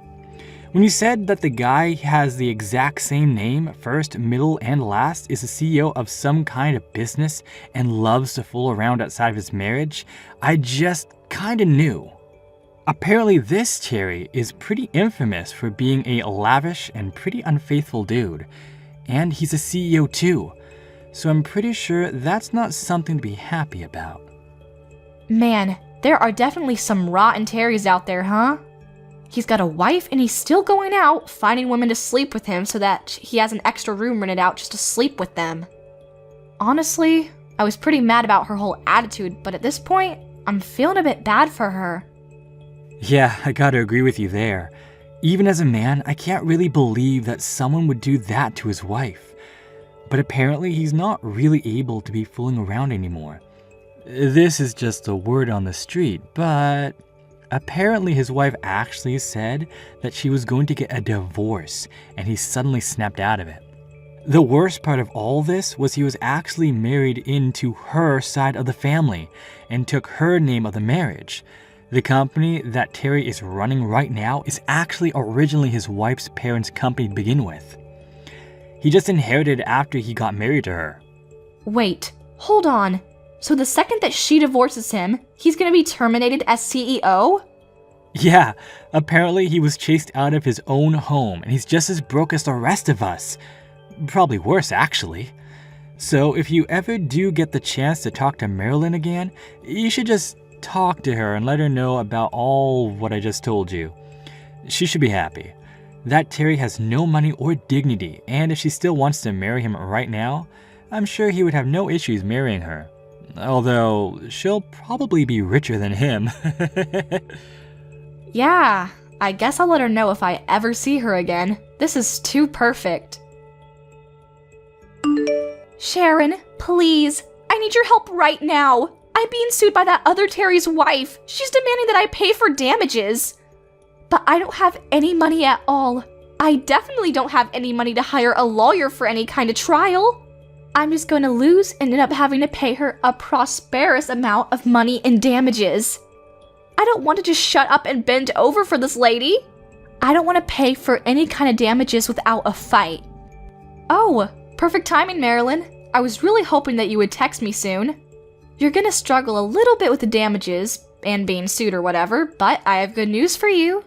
When you said that the guy has the exact same name, first, middle, and last, is the CEO of some kind of business and loves to fool around outside of his marriage, I just kinda knew. Apparently this Terry is pretty infamous for being a lavish and pretty unfaithful dude. And he's a CEO too, so I'm pretty sure that's not something to be happy about. Man, there are definitely some rotten Terrys out there, huh? He's got a wife and he's still going out, finding women to sleep with him so that he has an extra room rented out just to sleep with them. Honestly, I was pretty mad about her whole attitude, but at this point, I'm feeling a bit bad for her. Yeah, I gotta agree with you there. Even as a man, I can't really believe that someone would do that to his wife. But apparently he's not really able to be fooling around anymore. This is just a word on the street, but apparently his wife actually said that she was going to get a divorce, and he suddenly snapped out of it. The worst part of all this was he was actually married into her side of the family and took her name of the marriage. The company that Terry is running right now is actually originally his wife's parents' company to begin with. He just inherited it after he got married to her. Wait, hold on. So the second that she divorces him, he's gonna be terminated as CEO? Yeah, apparently he was chased out of his own home and he's just as broke as the rest of us. Probably worse, actually. So if you ever do get the chance to talk to Marilyn again, you should just talk to her and let her know about all what I just told you. She should be happy. That Terry has no money or dignity, and if she still wants to marry him right now, I'm sure he would have no issues marrying her. Although, she'll probably be richer than him. Yeah, I guess I'll let her know if I ever see her again. This is too perfect. Sharon, please, I need your help right now. I'm being sued by that other Terry's wife. She's demanding that I pay for damages. But I don't have any money at all. I definitely don't have any money to hire a lawyer for any kind of trial. I'm just going to lose and end up having to pay her a prosperous amount of money in damages. I don't want to just shut up and bend over for this lady. I don't want to pay for any kind of damages without a fight. Oh, perfect timing, Marilyn. I was really hoping that you would text me soon. You're gonna struggle a little bit with the damages and being sued or whatever, but I have good news for you.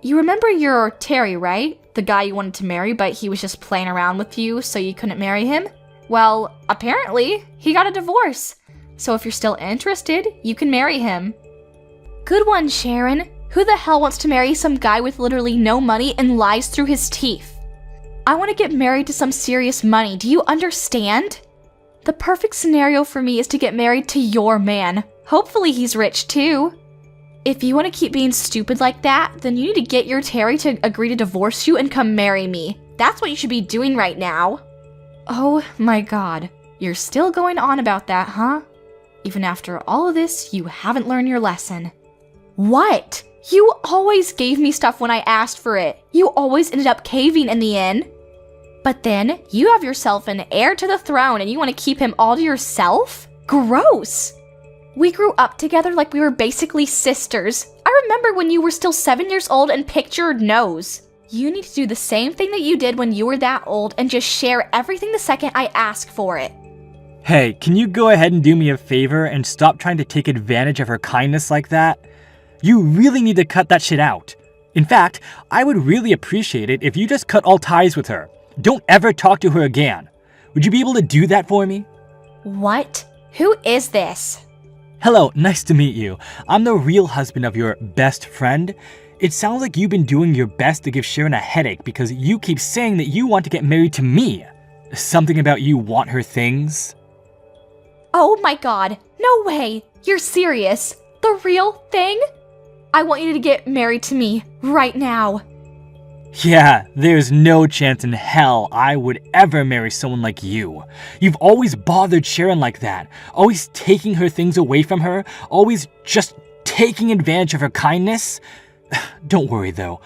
You remember your Terry, right? The guy you wanted to marry, but he was just playing around with you so you couldn't marry him? Well, apparently, he got a divorce. So if you're still interested, you can marry him. Good one, Sharon. Who the hell wants to marry some guy with literally no money and lies through his teeth? I want to get married to some serious money, do you understand? The perfect scenario for me is to get married to your man. Hopefully he's rich too. If you want to keep being stupid like that, then you need to get your Terry to agree to divorce you and come marry me. That's what you should be doing right now. Oh my god, you're still going on about that, huh? Even after all of this, you haven't learned your lesson. What? You always gave me stuff when I asked for it. You always ended up caving in the end. But then, you have yourself an heir to the throne and you want to keep him all to yourself? Gross! We grew up together like we were basically sisters. I remember when you were still 7 years old and picked your nose. You need to do the same thing that you did when you were that old and just share everything the second I ask for it. Hey, can you go ahead and do me a favor and stop trying to take advantage of her kindness like that? You really need to cut that shit out. In fact, I would really appreciate it if you just cut all ties with her. don't ever talk to her again. Would you be able to do that for me? What? Who is this? Hello, nice to meet you. I'm the real husband of your best friend. It sounds like you've been doing your best to give Sharon a headache because you keep saying that you want to get married to me. Something about you want her things? Oh my god, no way! You're serious? The real thing? I want you to get married to me right now. Yeah, there's no chance in hell I would ever marry someone like you. You've always bothered Sharon like that, always taking her things away from her, always just taking advantage of her kindness. Don't worry though.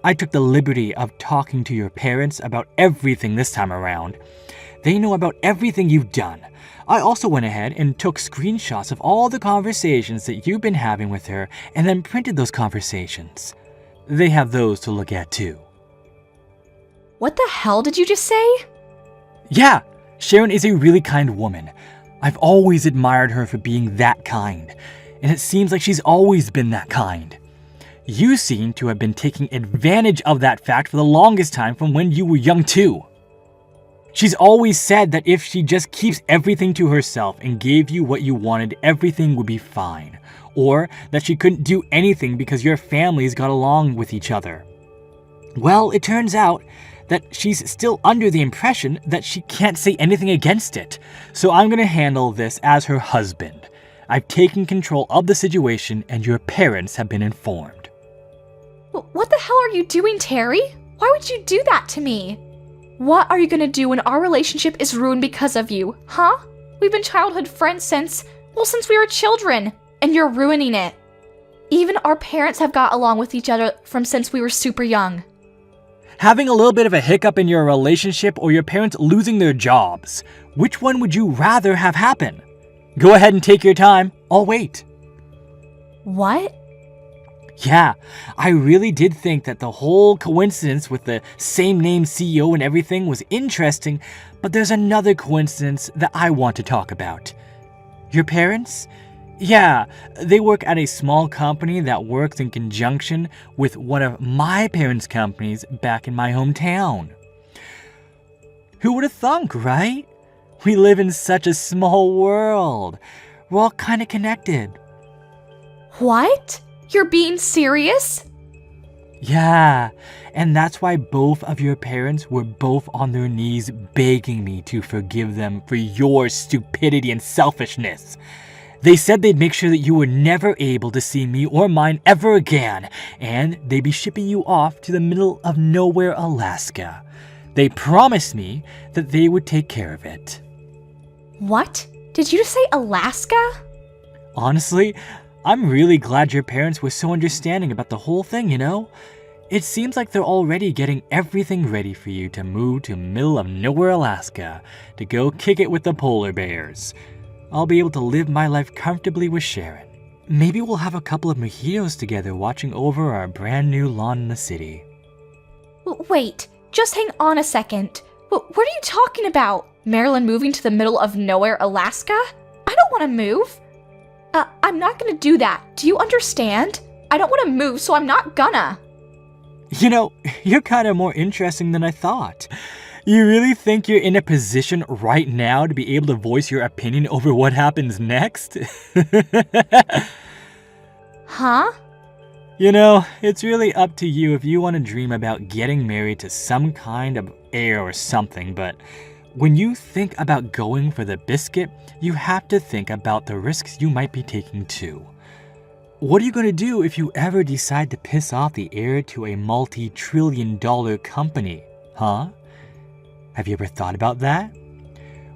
I took the liberty of talking to your parents about everything this time around. They know about everything you've done. I also went ahead and took screenshots of all the conversations that you've been having with her and then printed those conversations. They have those to look at too. What the hell did you just say? Yeah, Sharon is a really kind woman. I've always admired her for being that kind, and it seems like she's always been that kind. You seem to have been taking advantage of that fact for the longest time from when you were young too. She's always said that if she just keeps everything to herself and gave you what you wanted, everything would be fine. Or that she couldn't do anything because your families got along with each other. Well, it turns out that she's still under the impression that she can't say anything against it. So I'm gonna handle this as her husband. I've taken control of the situation and your parents have been informed. What the hell are you doing, Terry? Why would you do that to me? What are you gonna do when our relationship is ruined because of you, huh? We've been childhood friends since we were children, and you're ruining it. Even our parents have got along with each other from since we were super young. Having a little bit of a hiccup in your relationship or your parents losing their jobs, which one would you rather have happen? Go ahead and take your time. I'll wait. What? Yeah, I really did think that the whole coincidence with the same name CEO and everything was interesting, but there's another coincidence that I want to talk about. Your parents? Yeah, they work at a small company that works in conjunction with one of my parents' companies back in my hometown. Who would have thunk, right? We live in such a small world. We're all kind of connected. What? You're being serious? Yeah, and that's why both of your parents were both on their knees begging me to forgive them for your stupidity and selfishness. They said they'd make sure that you were never able to see me or mine ever again, and they'd be shipping you off to the middle of nowhere, Alaska. They promised me that they would take care of it. What? Did you just say Alaska? Honestly, I'm really glad your parents were so understanding about the whole thing, you know? It seems like they're already getting everything ready for you to move to middle of nowhere, Alaska, to go kick it with the polar bears. I'll be able to live my life comfortably with Sharon. Maybe we'll have a couple of mojitos together watching over our brand new lawn in the city. Wait, just hang on a second. What are you talking about? Marilyn moving to the middle of nowhere, Alaska? I don't want to move. I'm not gonna do that. Do you understand? I don't want to move, so I'm not gonna. You know, you're kind of more interesting than I thought. You really think you're in a position right now to be able to voice your opinion over what happens next? Huh? You know, it's really up to you if you want to dream about getting married to some kind of heir or something, but when you think about going for the biscuit, you have to think about the risks you might be taking too. What are you going to do if you ever decide to piss off the heir to a multi-trillion-dollar company, huh? Have you ever thought about that?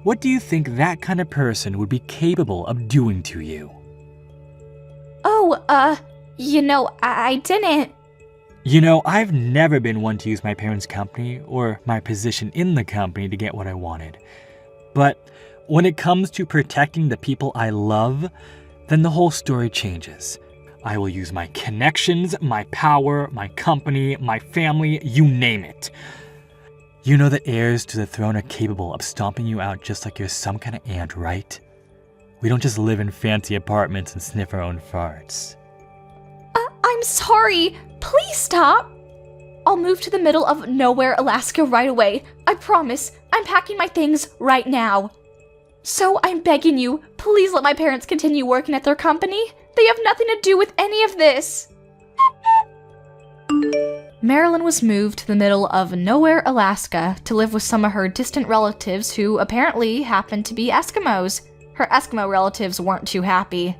What do you think that kind of person would be capable of doing to you? Oh, I didn't. You know, I've never been one to use my parents' company or my position in the company to get what I wanted. But when it comes to protecting the people I love, then the whole story changes. I will use my connections, my power, my company, my family, you name it. You know that heirs to the throne are capable of stomping you out just like you're some kind of ant, right? We don't just live in fancy apartments and sniff our own farts. I'm sorry. Please stop. I'll move to the middle of nowhere, Alaska right away. I promise. I'm packing my things right now. So I'm begging you, please let my parents continue working at their company. They have nothing to do with any of this. Marilyn was moved to the middle of nowhere, Alaska, to live with some of her distant relatives who apparently happened to be Eskimos. Her Eskimo relatives weren't too happy.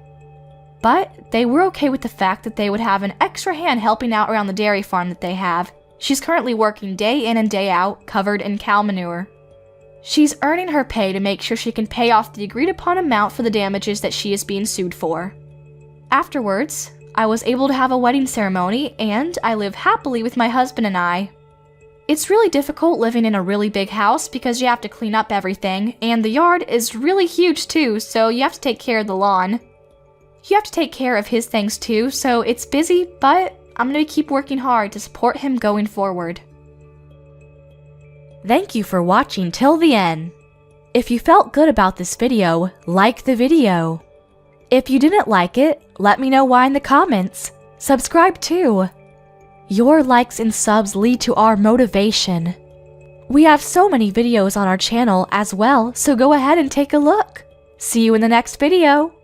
But they were okay with the fact that they would have an extra hand helping out around the dairy farm that they have. She's currently working day in and day out, covered in cow manure. She's earning her pay to make sure she can pay off the agreed upon amount for the damages that she is being sued for. Afterwards, I was able to have a wedding ceremony, and I live happily with my husband and I. It's really difficult living in a really big house because you have to clean up everything, and the yard is really huge too, so you have to take care of the lawn. You have to take care of his things too, so it's busy, but I'm going to keep working hard to support him going forward. Thank you for watching till the end. If you felt good about this video, like the video. If you didn't like it, let me know why in the comments. Subscribe too. Your likes and subs lead to our motivation. We have so many videos on our channel as well, so go ahead and take a look. See you in the next video.